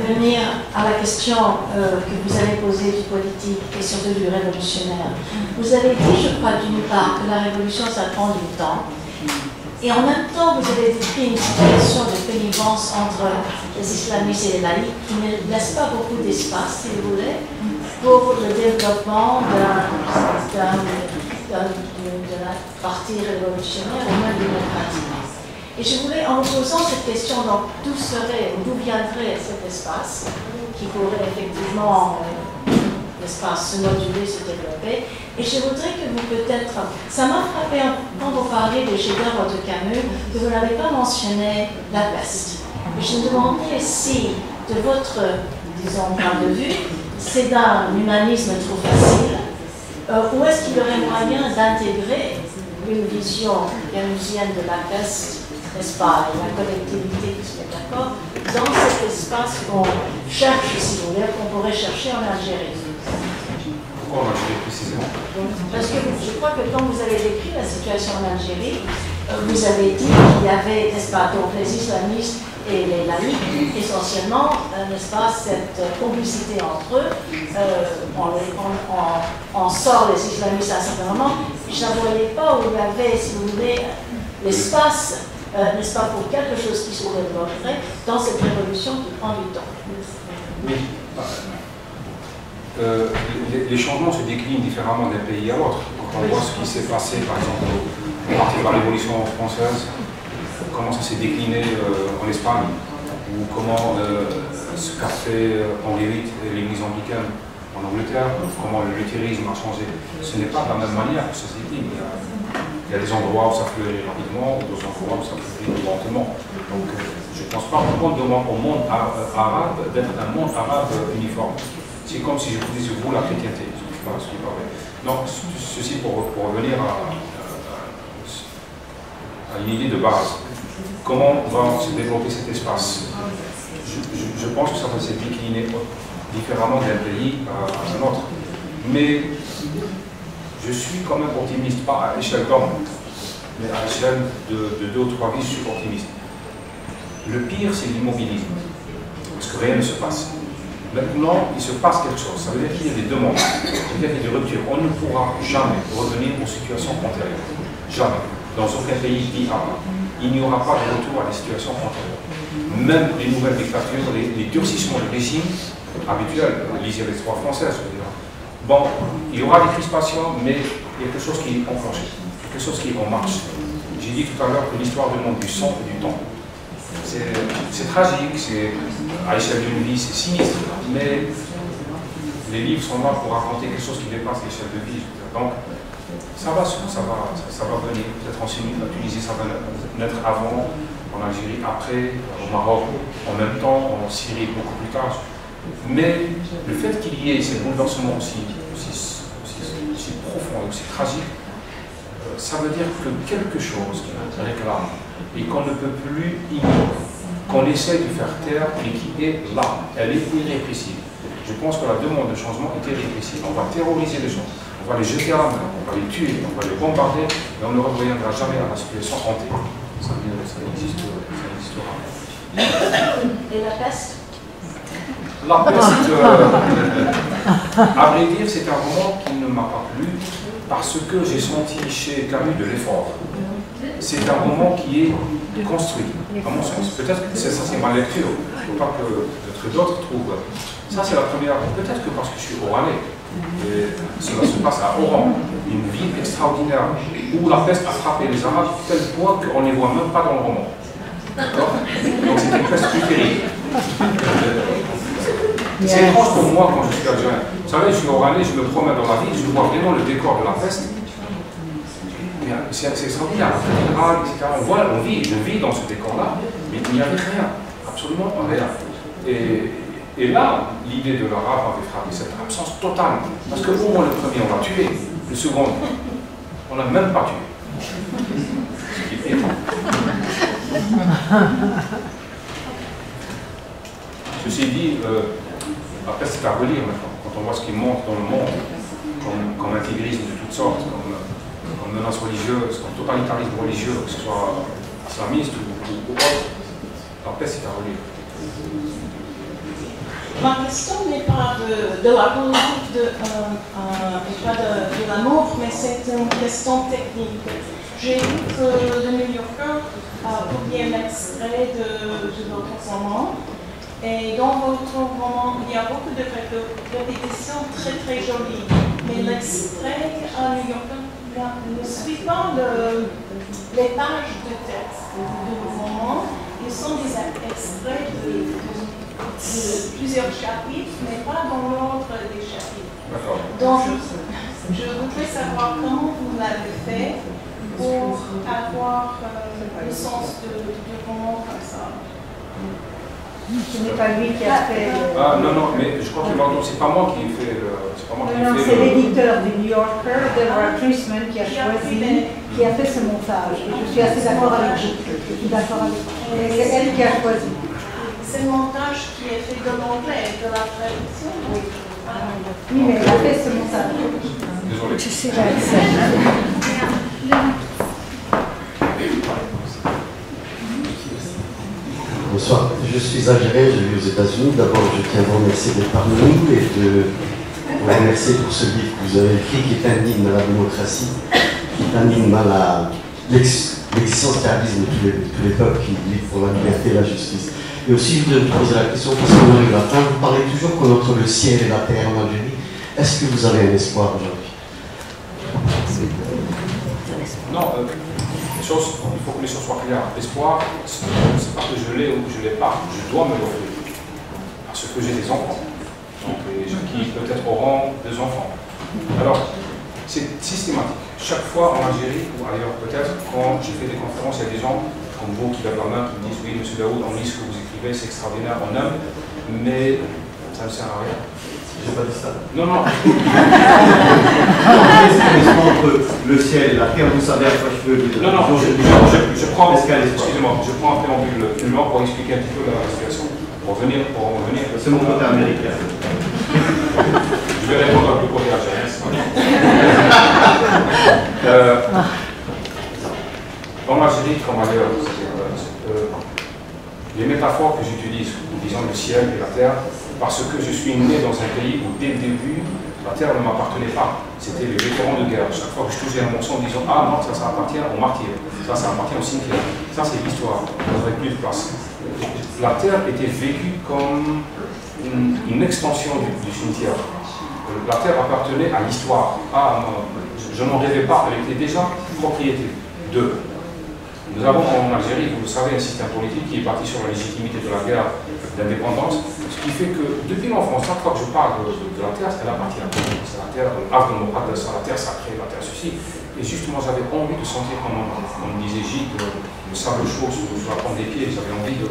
Revenir à la question que vous avez posée du politique et surtout du révolutionnaire. Vous avez dit, je crois, d'une part, que la révolution, ça prend du temps. Et en même temps, vous avez décrit une situation de connivence entre les islamistes et les laïcs qui ne laisse pas beaucoup d'espace, si vous voulez, pour le développement de la partie révolutionnaire ou même démocratique. Et je voulais, en vous posant cette question, donc, d'où viendrait cet espace qui pourrait effectivement n'est-ce pas, se moduler, se développer. Et je voudrais que vous peut-être, ça m'a frappé quand vous parlez des chefs-d'œuvre de Camus, que vous n'avez pas mentionné La Peste. Et je me demandais si, de votre, disons, point de vue, c'est d'un humanisme trop facile, ou est-ce qu'il y aurait moyen d'intégrer une vision camusienne de la peste, n'est-ce pas, et la collectivité qui se met d'accord, dans cet espace qu'on cherche, si vous voulez, qu'on pourrait chercher en Algérie? Pourquoi en Algérie précisément? Parce que je crois que quand vous avez décrit la situation en Algérie, vous avez dit qu'il y avait, n'est-ce pas, donc les islamistes et les laïcs, essentiellement, n'est-ce pas, cette complicité entre eux, on sort les islamistes à un certain moment, je ne voyais pas où il y avait, si vous voulez, l'espace, n'est-ce pas, pour quelque chose qui se développerait dans cette révolution qui prend du temps. Oui. Les changements se déclinent différemment d'un pays à l'autre. Quand on voit ce qui s'est passé, par exemple, à partir de la Révolution française, comment ça s'est décliné en Espagne, ou comment ce qu'a fait Henri VIII et l'Église anglicane en Angleterre, comment le luthérisme a changé. Ce n'est pas de la même manière que ça se décline. Il y a des endroits où ça fleurit rapidement, ou d'autres endroits où ça fleurit lentement. Donc je ne pense pas qu'on demande au monde arabe d'être un monde arabe uniforme. C'est comme si je vous disais, vous, la chrétienté. Ce qui n'est pas vrai. Donc, ceci pour revenir à une idée de base. Comment va se développer cet espace? Je pense que ça va se décliner différemment d'un pays à un autre. Mais je suis quand même optimiste, pas à l'échelle d'homme, mais à l'échelle de 2 ou 3 vies, je suis optimiste. Le pire, c'est l'immobilisme, parce que rien ne se passe. Maintenant, il se passe quelque chose. Ça veut dire qu'il y a des demandes, ça veut dire qu'il y a des ruptures. On ne pourra jamais revenir aux situations antérieures. Jamais. Dans aucun pays dit arabe. Il n'y aura pas de retour à des situations antérieures. Même les nouvelles dictatures, les durcissements de régime habituels, lisez l'histoire française, je veux dire. Bon, il y aura des crispations, mais il y a quelque chose qui est enclenché, quelque chose qui est en marche. J'ai dit tout à l'heure que l'histoire du monde du sang et du temps. C'est tragique, à l'échelle d'une vie, c'est sinistre, mais les livres sont là pour raconter quelque chose qui dépasse l'échelle de vie. Donc, ça va venir. Peut-être en Tunisie, ça va naître avant, en Algérie après, au Maroc, en même temps, en Syrie beaucoup plus tard. Mais le fait qu'il y ait ces bouleversements aussi profonds et aussi tragiques, ça veut dire que quelque chose réclame et qu'on ne peut plus ignorer, qu'on essaie de faire taire et qui est là. Elle est irrépressible. Je pense que la demande de changement est irrépressible. On va terroriser les gens, on va les jeter à la main, on va les tuer, on va les bombarder, et on ne reviendra jamais à la situation hantée. Ça existera. Et la peste? La peste, à vrai dire, c'est un roman qui ne m'a pas plu parce que j'ai senti chez Camus de l'effort. C'est un roman qui est construit, à mon sens. Peut-être que ça, c'est ma lecture. Il ne faut pas que d'autres trouvent. Ça, c'est la première. Peut-être que parce que je suis oranais. Cela se passe à Oran, une ville extraordinaire où la peste a frappé les Arabes à tel point qu'on ne les voit même pas dans le roman. D'accord? Donc c'est une peste plus terrible. C'est étrange pour moi quand je suis algérien. Vous savez, je suis oranais, je me promène dans la ville, je vois vraiment le décor de la peste. C'est extraordinaire. On vit, je vis dans ce décor-là, mais il n'y avait rien, absolument rien. Et là, l'idée de l'arabe avait frappé cette absence totale. Parce que au moins le premier, on l'a tué. Le second, on l'a même pas tué. Ce qui est pire. Ceci dit, après c'est à relire maintenant. Quand on voit ce qui monte dans le monde, comme intégrisme de toutes sortes, comme menace religieuse, comme totalitarisme religieux, que ce soit islamiste ou autre, après c'est à relire. Ma question n'est pas de la politique et pas de l'amour, mais c'est une question technique. J'ai vu que le New Yorker a publié un extrait de votre roman. Et dans votre roman, il y a beaucoup de répétitions très très jolies. Mais l'extrait à New Yorker ne suit pas les pages de texte du roman. Ils sont des extraits plusieurs chapitres, mais pas dans l'ordre des chapitres. D'accord. Donc, je voudrais savoir comment vous l'avez fait pour avoir le sens du roman comme ça. Ce n'est pas lui qui a fait. Ah non, non, mais je crois que c'est pas moi qui ai fait le. C'est pas moi qui ai Non, fait c'est le. l'éditeur du New Yorker, Deborah Chrisman, qui a choisi, qui a fait ce montage. Et je suis assez d'accord avec vous. Je suis d'accord avec vous. Et c'est elle qui a choisi. C'est le montage qui est fait de l'anglais, de la traduction. Oui. Oui, mais elle a fait ce montage. Désolé. Je sais. Bonsoir, je suis algérien, je vis aux États-Unis. D'abord, je tiens à vous remercier d'être parmi nous et de vous remercier pour ce livre que vous avez écrit qui est un hymne à la démocratie, qui est un hymne à l'existentialisme de tous les peuples qui vivent pour la liberté et la justice. Et aussi, je voudrais vous poser la question, parce qu'on arrive à la fin, vous parlez toujours qu'on est entre le ciel et la terre en Algérie. Est-ce que vous avez un espoir aujourd'hui? Non, il faut que les choses soient claires. L'espoir, c'est pas que je l'ai ou que je ne l'ai pas. Je dois me l'offrir. Parce que j'ai des enfants. Donc, les gens qui peut-être auront des enfants. Alors, c'est systématique. Chaque fois en Algérie ou ailleurs peut-être, quand je fais des conférences, il y a des gens comme vous qui lèvent la main, qui me disent oui, M. Daoud, on lit ce que vous écrivez, c'est extraordinaire, on aime, mais ça ne sert à rien. J'ai pas dit ça. Non, non. Entre le ciel et la terre, vous savez à quoi je veux dire. Non, non, je prends, excusez-moi, je prends un préambule pour expliquer un petit peu la situation. Pour en revenir. C'est mon côté américain. Je vais répondre un peu pour les Algériens. En Algérie, comme ailleurs, les métaphores que j'utilise, disons le ciel et la terre, parce que je suis né dans un pays où dès le début, la terre ne m'appartenait pas. C'était les vétérans de guerre. Chaque fois que je touchais un morceau en disant ah non, ça appartient aux martyrs, ça appartient au cimetière. Ça c'est l'histoire, on n'aurait plus de place. La terre était vécue comme une extension du cimetière. La terre appartenait à l'histoire. Je n'en rêvais pas, elle était déjà propriété de. Nous avons en Algérie, vous le savez, un système politique qui est parti sur la légitimité de la guerre d'indépendance, ce qui fait que depuis l'enfance, chaque fois que je parle de la terre, elle appartient à moi. C'est la terre, la terre sacrée, la terre ceci. Et justement, j'avais envie de sentir, comme on disait Gilles, le sable chaud sur la plante des pieds, j'avais envie que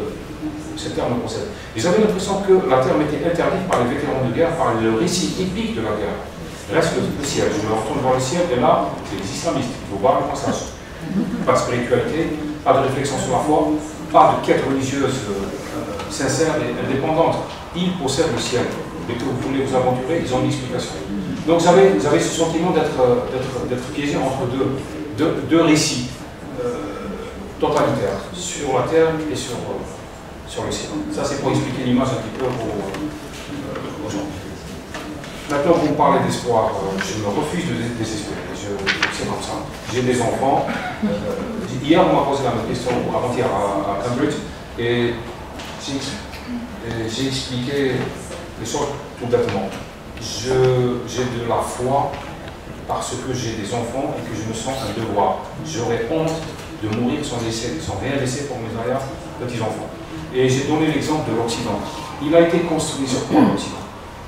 cette terre me concède. Et j'avais l'impression que la terre m'était interdite par les vétérans de guerre, par le récit épique de la guerre. Reste le ciel. Je me retourne voir le ciel et là, c'est les islamistes. Il faut voir le passage. Pas de spiritualité, pas de réflexion sur la foi, pas de quête religieuse sincère et indépendante. Ils possèdent le ciel. Dès que vous voulez vous aventurer, ils ont une explication. Donc j'avais ce sentiment d'être piégé entre deux récits totalitaires, sur la terre et sur le ciel. Ça c'est pour expliquer l'image un petit peu aux gens. Maintenant, vous me parlez d'espoir, je me refuse de désespérer, c'est comme ça. J'ai des enfants. Hier, on m'a posé la même question, avant-hier à Cambridge, et j'ai expliqué les choses tout bêtement. J'ai de la foi parce que j'ai des enfants et que je me sens un devoir. J'aurais honte de mourir sans rien laisser pour mes arrière-petits-enfants. Et j'ai donné l'exemple de l'Occident. Il a été construit sur quoi l'Occident?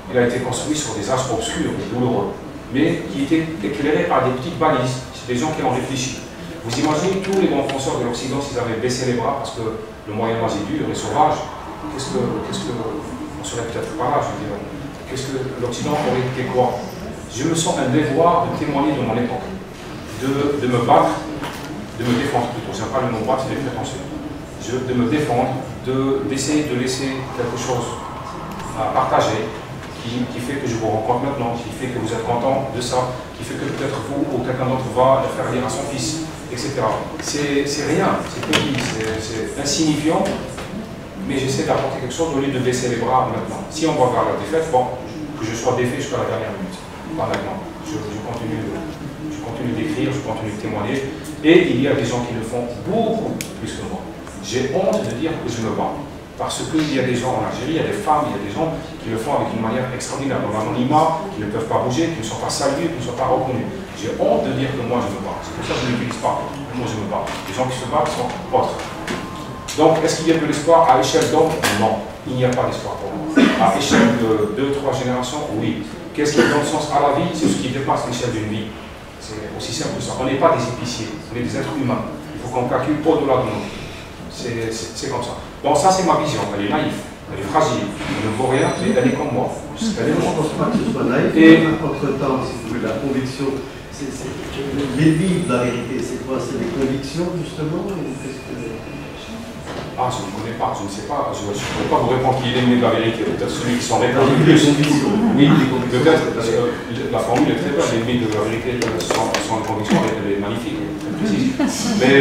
Il a été construit sur des âges obscurs et douloureux, mais qui étaient éclairés par des petites balises. C'est des gens qui ont réfléchi. Vous imaginez tous les grands penseurs de l'Occident s'ils avaient baissé les bras parce que le Moyen-Âge est dur et sauvage. Qu'est-ce que on serait peut-être pas là, je veux dire. Qu'est-ce que l'Occident aurait été quoi? Je me sens un devoir de témoigner de mon époque, de me battre, de me défendre plutôt. C'est pas le mot battre, c'est des prétentieux. De me défendre, d'essayer de laisser quelque chose à partager. Qui fait que je vous rencontre maintenant, qui fait que vous êtes content de ça, qui fait que peut-être vous ou quelqu'un d'autre va le faire lire à son fils, etc. C'est rien, c'est petit, c'est insignifiant, mais j'essaie d'apporter quelque chose au lieu de baisser les bras maintenant. Si on va vers la défaite, bon, que je sois défait jusqu'à la dernière minute, pas maintenant. Je continue d'écrire, je continue de témoigner, et il y a des gens qui le font beaucoup plus que moi. J'ai honte de dire que je me bats. Parce qu'il y a des gens en Algérie, il y a des femmes, il y a des gens qui le font avec une manière extraordinaire, dans l'anonymat, qui ne peuvent pas bouger, qui ne sont pas salués, qui ne sont pas reconnus. J'ai honte de dire que moi je me bats. C'est pour ça que je ne l'utilise pas. Moi je me bats. Les gens qui se battent sont autres. Donc, est-ce qu'il y a de l'espoir à l'échelle d'hommes? Non, il n'y a pas d'espoir pour moi. À l'échelle de 2-3 générations, oui. Qu'est-ce qui donne sens à la vie? C'est ce qui dépasse l'échelle d'une vie. C'est aussi simple que ça. On n'est pas des épiciers, on est des êtres humains. Il faut qu'on calcule au-delà de nous. C'est comme ça. Bon, ça c'est ma vision. Elle est naïve, elle est fragile, elle ne vaut rien, mais elle est comme moi. Elle est Je ne pense pas que ce soit naïf. Et entre-temps, si vous voulez, la conviction, les livres, la vérité, c'est quoi? C'est des convictions, justement? Ah, je ne connais pas, je ne sais pas, je ne pourrais pas vous répondre qui est l'ennemi de la vérité, peut-être celui qui s'en répand le plus. Oui, peut-être, la formule est très belle, l'ennemi de la vérité sans conviction, elle est magnifique, elle est précise. Mais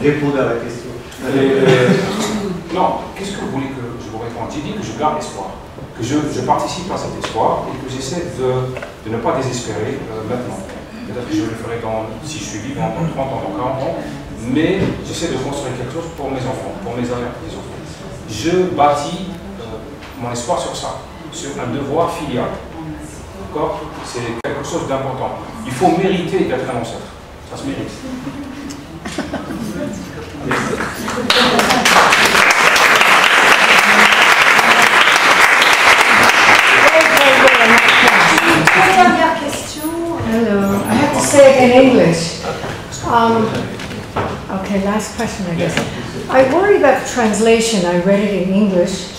répondez à la question. Non, qu'est-ce que vous voulez que je vous réponde? J'ai dit que je garde espoir, que je participe à cet espoir et que j'essaie de ne pas désespérer maintenant. Peut-être que je le ferai si je suis vivant dans 30 ans, dans 40 ans. Mais j'essaie de construire quelque chose pour mes enfants, pour mes arrière-petits-enfants. Je bâtis mon espoir sur ça, sur un devoir filial. D'accord? C'est quelque chose d'important. Il faut mériter d'être un ancêtre. Ça se mérite. Dernière question. Hello. I have to say it in English. Okay, last question, I guess. I worry about the translation. I read it in English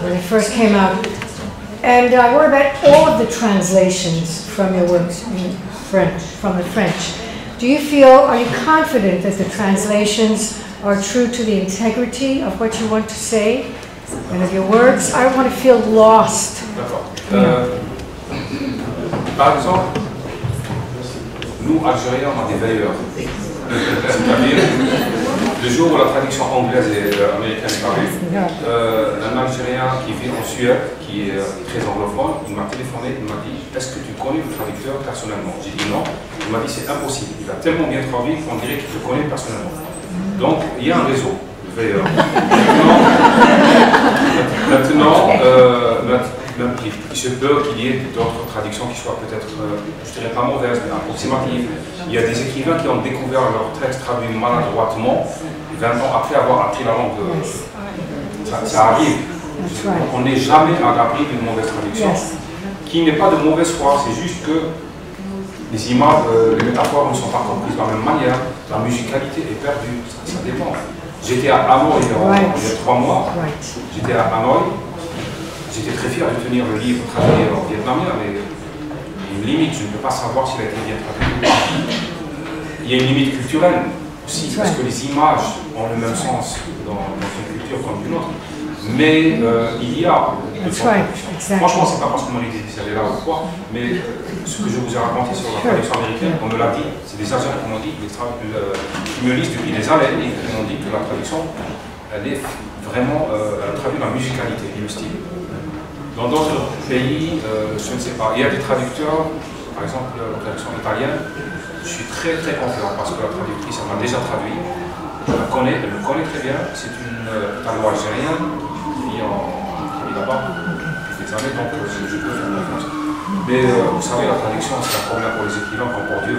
when it first came out. And I worry about all of the translations from your works in French, from the French. Are you confident that the translations are true to the integrity of what you want to say and of your words? I don't want to feel lost. Par exemple, nous, Algériens, on a des veilleurs. C'est-à-dire, le jour où la traduction anglaise et américaine est parue, un Algérien qui vit en Suède, qui est très anglophone, il m'a téléphoné, il m'a dit « Est-ce que tu connais le traducteur personnellement ?» J'ai dit non. Il m'a dit « C'est impossible, il a tellement bien traduit qu'on dirait qu'il te connaît personnellement. » Donc, il y a un réseau de veilleurs. Maintenant, il se peut qu'il y ait d'autres traductions qui soient peut-être, je dirais pas mauvaises, mais approximatives. Il y a des écrivains qui ont découvert leur texte traduit maladroitement 20 ans après avoir appris la langue. Ça arrive. On n'est jamais à l'abri d'une mauvaise traduction, qui n'est pas de mauvaise foi, c'est juste que les images, les métaphores ne sont pas comprises de la même manière, la musicalité est perdue, ça dépend. J'étais à Hanoï il y a 3 mois, j'étais à Hanoï. J'étais très fier de tenir le livre traduit en vietnamien, mais il y a une limite, je ne peux pas savoir s'il a été bien traduit. Il y a une limite culturelle aussi, parce que les images ont le même sens dans une culture comme une autre. Mais il y a... Franchement, c'est pas parce qu'on m'a dit d'aller là ou quoi, mais ce que je vous ai raconté sur la traduction américaine, on me l'a dit, c'est des agents qui m'ont dit, qui me lisent depuis des années, et qui m'ont dit que la traduction, elle est vraiment, elle traduit la musicalité et le style. Dans d'autres pays, je ne sais pas, il y a des traducteurs, par exemple la traduction italienne, je suis très confiant parce que la traductrice m'a déjà traduit, je la connais, elle me connaît très bien, c'est une italo-algérienne qui vit là-bas depuis des années, donc je peux faire confiance. Mais vous savez, la traduction c'est un problème pour les écrivains comme pour Dieu.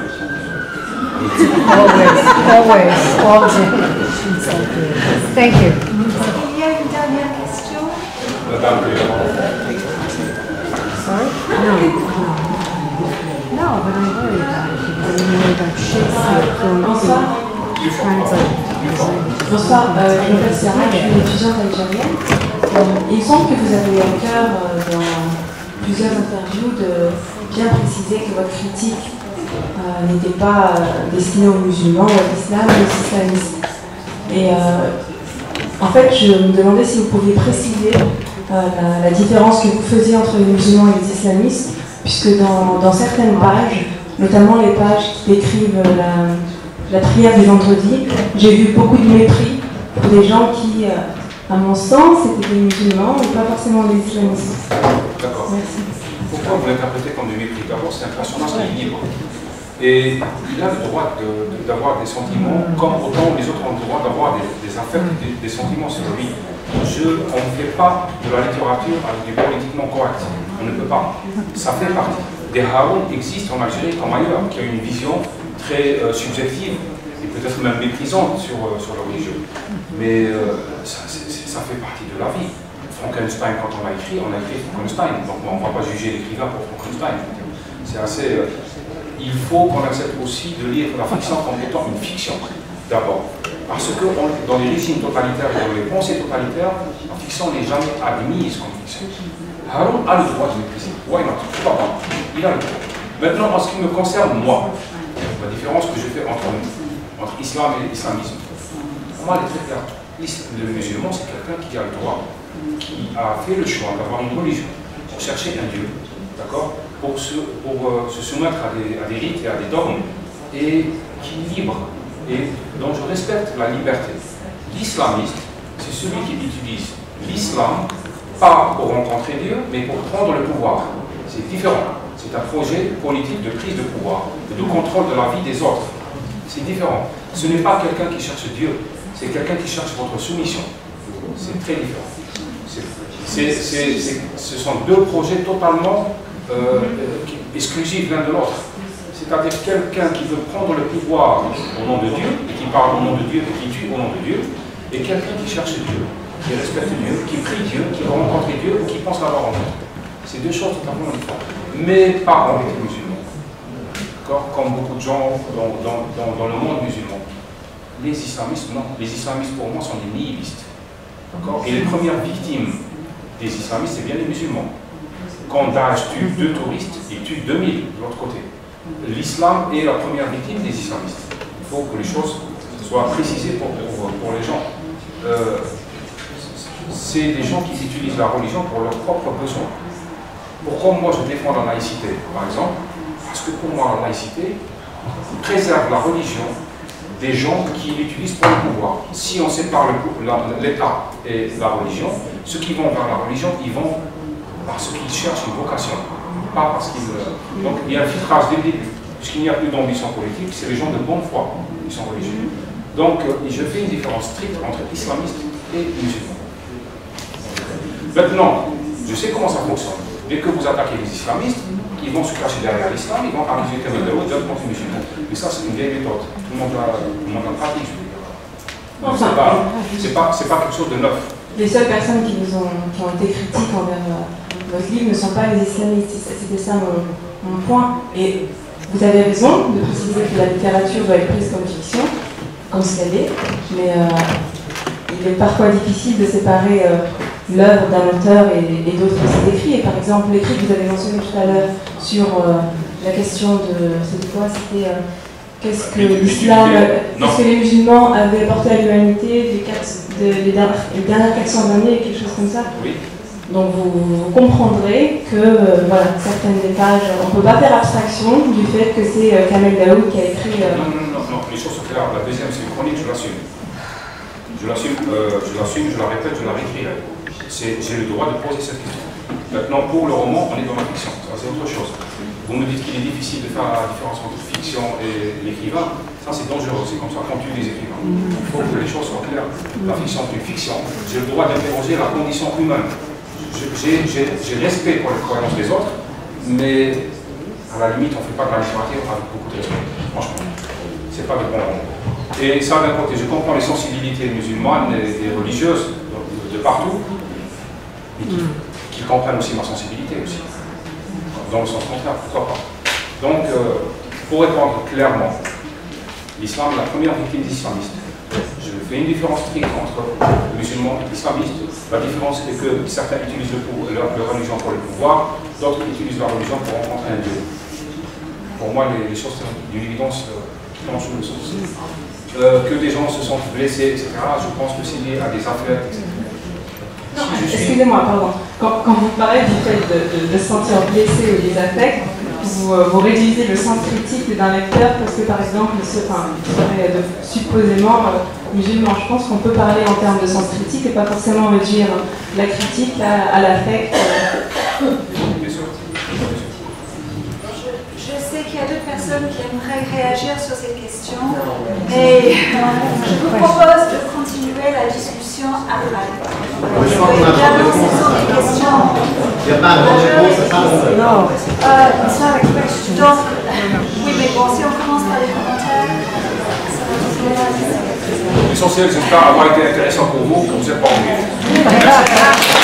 Always. Thank you. Il y a une dernière question. Sorry? No, but I worry about it because I worry about Shakespeare going to translate. Bonsoir, je suis une étudiante algérienne. Il semble que vous avez à cœur dans plusieurs interviews de bien préciser que votre critique n'était pas destinée aux musulmans, à l'islam, aux islamistes. Et en fait, je me demandais si vous pouviez préciser la différence que vous faisiez entre les musulmans et les islamistes, puisque dans certaines pages, notamment les pages qui décrivent la prière du vendredi, j'ai vu beaucoup de mépris pour des gens qui, à mon sens, étaient des musulmans et pas forcément des islamistes. D'accord. Merci. Pourquoi vous l'interprétez comme du mépris? D'abord, c'est un personnage qui est libre. Et il a le droit d'avoir des sentiments, comme autant les autres ont le droit d'avoir des affects, des sentiments sur lui. On ne fait pas de la littérature avec du politiquement correct. On ne peut pas. Ça fait partie. Des Haroun existent en Algérie comme ailleurs, qui ont une vision très subjective et peut-être même méprisante sur le religieux. Mais ça fait partie de la vie. Frankenstein, quand on a écrit Frankenstein. Donc on ne va pas juger l'écrivain pour Frankenstein. C'est assez... il faut qu'on accepte aussi de lire la fiction comme étant une fiction, d'abord. Parce que dans les régimes totalitaires et dans les pensées totalitaires, la fiction n'est jamais admise comme fiction. Haroun a le droit de mépriser. Why not? Pourquoi pas? Il a le droit. Maintenant, en ce qui me concerne, moi, la différence que je fais entre islam et islamisme, pour moi, elle est très claire. Le musulman, c'est quelqu'un qui a le droit, qui a fait le choix d'avoir une religion pour chercher un Dieu, d'accord, pour se soumettre à des rites et à des dogmes, et qui est libre, et dont je respecte la liberté. L'islamiste, c'est celui qui utilise l'islam, pas pour rencontrer Dieu, mais pour prendre le pouvoir. C'est différent. C'est un projet politique de prise de pouvoir, et de contrôle de la vie des autres. C'est différent. Ce n'est pas quelqu'un qui cherche Dieu, c'est quelqu'un qui cherche votre soumission. C'est très différent. Ce sont deux projets totalement exclusifs l'un de l'autre. C'est-à-dire quelqu'un qui veut prendre le pouvoir au nom de Dieu, et qui parle au nom de Dieu, et qui tue au nom de Dieu, et quelqu'un qui cherche Dieu, qui respecte Dieu, qui prie Dieu, qui veut rencontrer Dieu, ou qui pense l'avoir rencontré. C'est deux choses totalement différentes. Mais pas en réalité musulman. Comme beaucoup de gens dans le monde musulman. Les islamistes, non. Les islamistes, pour moi, sont des nihilistes. Et les premières victimes des islamistes, c'est bien les musulmans. Quand Daesh tue 2 touristes, il tue 2000 de l'autre côté. L'islam est la première victime des islamistes. Il faut que les choses soient précisées pour les gens. C'est des gens qui utilisent la religion pour leurs propres besoins. Pourquoi moi je défends la laïcité, par exemple? Parce que pour moi, la laïcité préserve la religion des gens qui l'utilisent pour le pouvoir. Si on sépare l'État et la religion, ceux qui vont vers la religion, ils vont parce qu'ils cherchent une vocation, pas parce qu'ils... Donc il y a un filtrage dès le début, puisqu'il n'y a plus d'ambition politique, c'est les gens de bonne foi qui sont religieux. Donc je fais une différence stricte entre islamistes et musulmans. Maintenant, je sais comment ça fonctionne. Dès que vous attaquez les islamistes, ils vont se cacher derrière l'islam, ils vont accuser Kamel Daoud d'être contre les musulmans. Mais ça, c'est une vieille méthode. Tout le monde la pratique, je veux dire. C'est pas quelque chose de neuf. Les seules personnes qui ont été critiques envers votre livre ne sont pas les islamistes. C'était ça mon point. Et vous avez raison de préciser que la littérature doit être prise comme fiction, comme ce qu'elle est, mais il est parfois difficile de séparer l'œuvre d'un auteur et d'autres écrits. Et par exemple, l'écrit que vous avez mentionné tout à l'heure sur la question de... C'était quoi? C'était qu'est-ce que l'islam, qu'est-ce que les musulmans avaient apporté à l'humanité les dernières 400 années, quelque chose comme ça. Oui. Donc vous comprendrez que voilà, certaines des pages, on ne peut pas faire abstraction du fait que c'est Kamel Daoud qui a écrit... Non, les choses sont claires. La deuxième, c'est une chronique, je l'assume. Je la répète, je la réécrirai. J'ai le droit de poser cette question. Maintenant, pour le roman, on est dans la fiction, ça c'est autre chose. Vous me dites qu'il est difficile de faire la différence entre fiction et l'écrivain, ça c'est dangereux, c'est comme ça qu'on tue les écrivains. Il faut que les choses soient claires. La fiction est une fiction. J'ai le droit d'interroger la condition humaine. J'ai respect pour les croyances des autres, mais à la limite, on ne fait pas de la littérature avec beaucoup de respect. Franchement, c'est pas de bon roman. Et ça, d'un côté, je comprends les sensibilités musulmanes et religieuses de partout, mais qui comprennent aussi ma sensibilité aussi. Dans le sens contraire, pourquoi pas. Donc, pour répondre clairement, l'islam est la première victime des islamistes. Je fais une différence stricte entre musulmans et islamistes. La différence est que certains utilisent leur religion pour le pouvoir, d'autres utilisent leur religion pour rencontrer un Dieu. Pour moi, les choses sont d'une évidence qui tombent sous le sens. Que des gens se sentent blessés, etc., je pense que c'est lié à des affaires, etc. Non, excusez-moi, pardon. Quand vous parlez du fait de se sentir blessé ou des affects, vous réduisez le sens critique d'un lecteur parce que, par exemple, il serait supposément musulman. Je pense qu'on peut parler en termes de sens critique et pas forcément réduire la critique à l'affect. Je sais qu'il y a d'autres personnes qui aimeraient réagir sur cette question, mais je vous propose de continuer la discussion après. Évidemment, ce sont des questions. No, it's not a question. Donc, oui, mais bon, si on commence par les commentaires, ça va l'essentiel, j'espère avoir été intéressant pour vous, comme vous n'êtes pas oublié. Merci.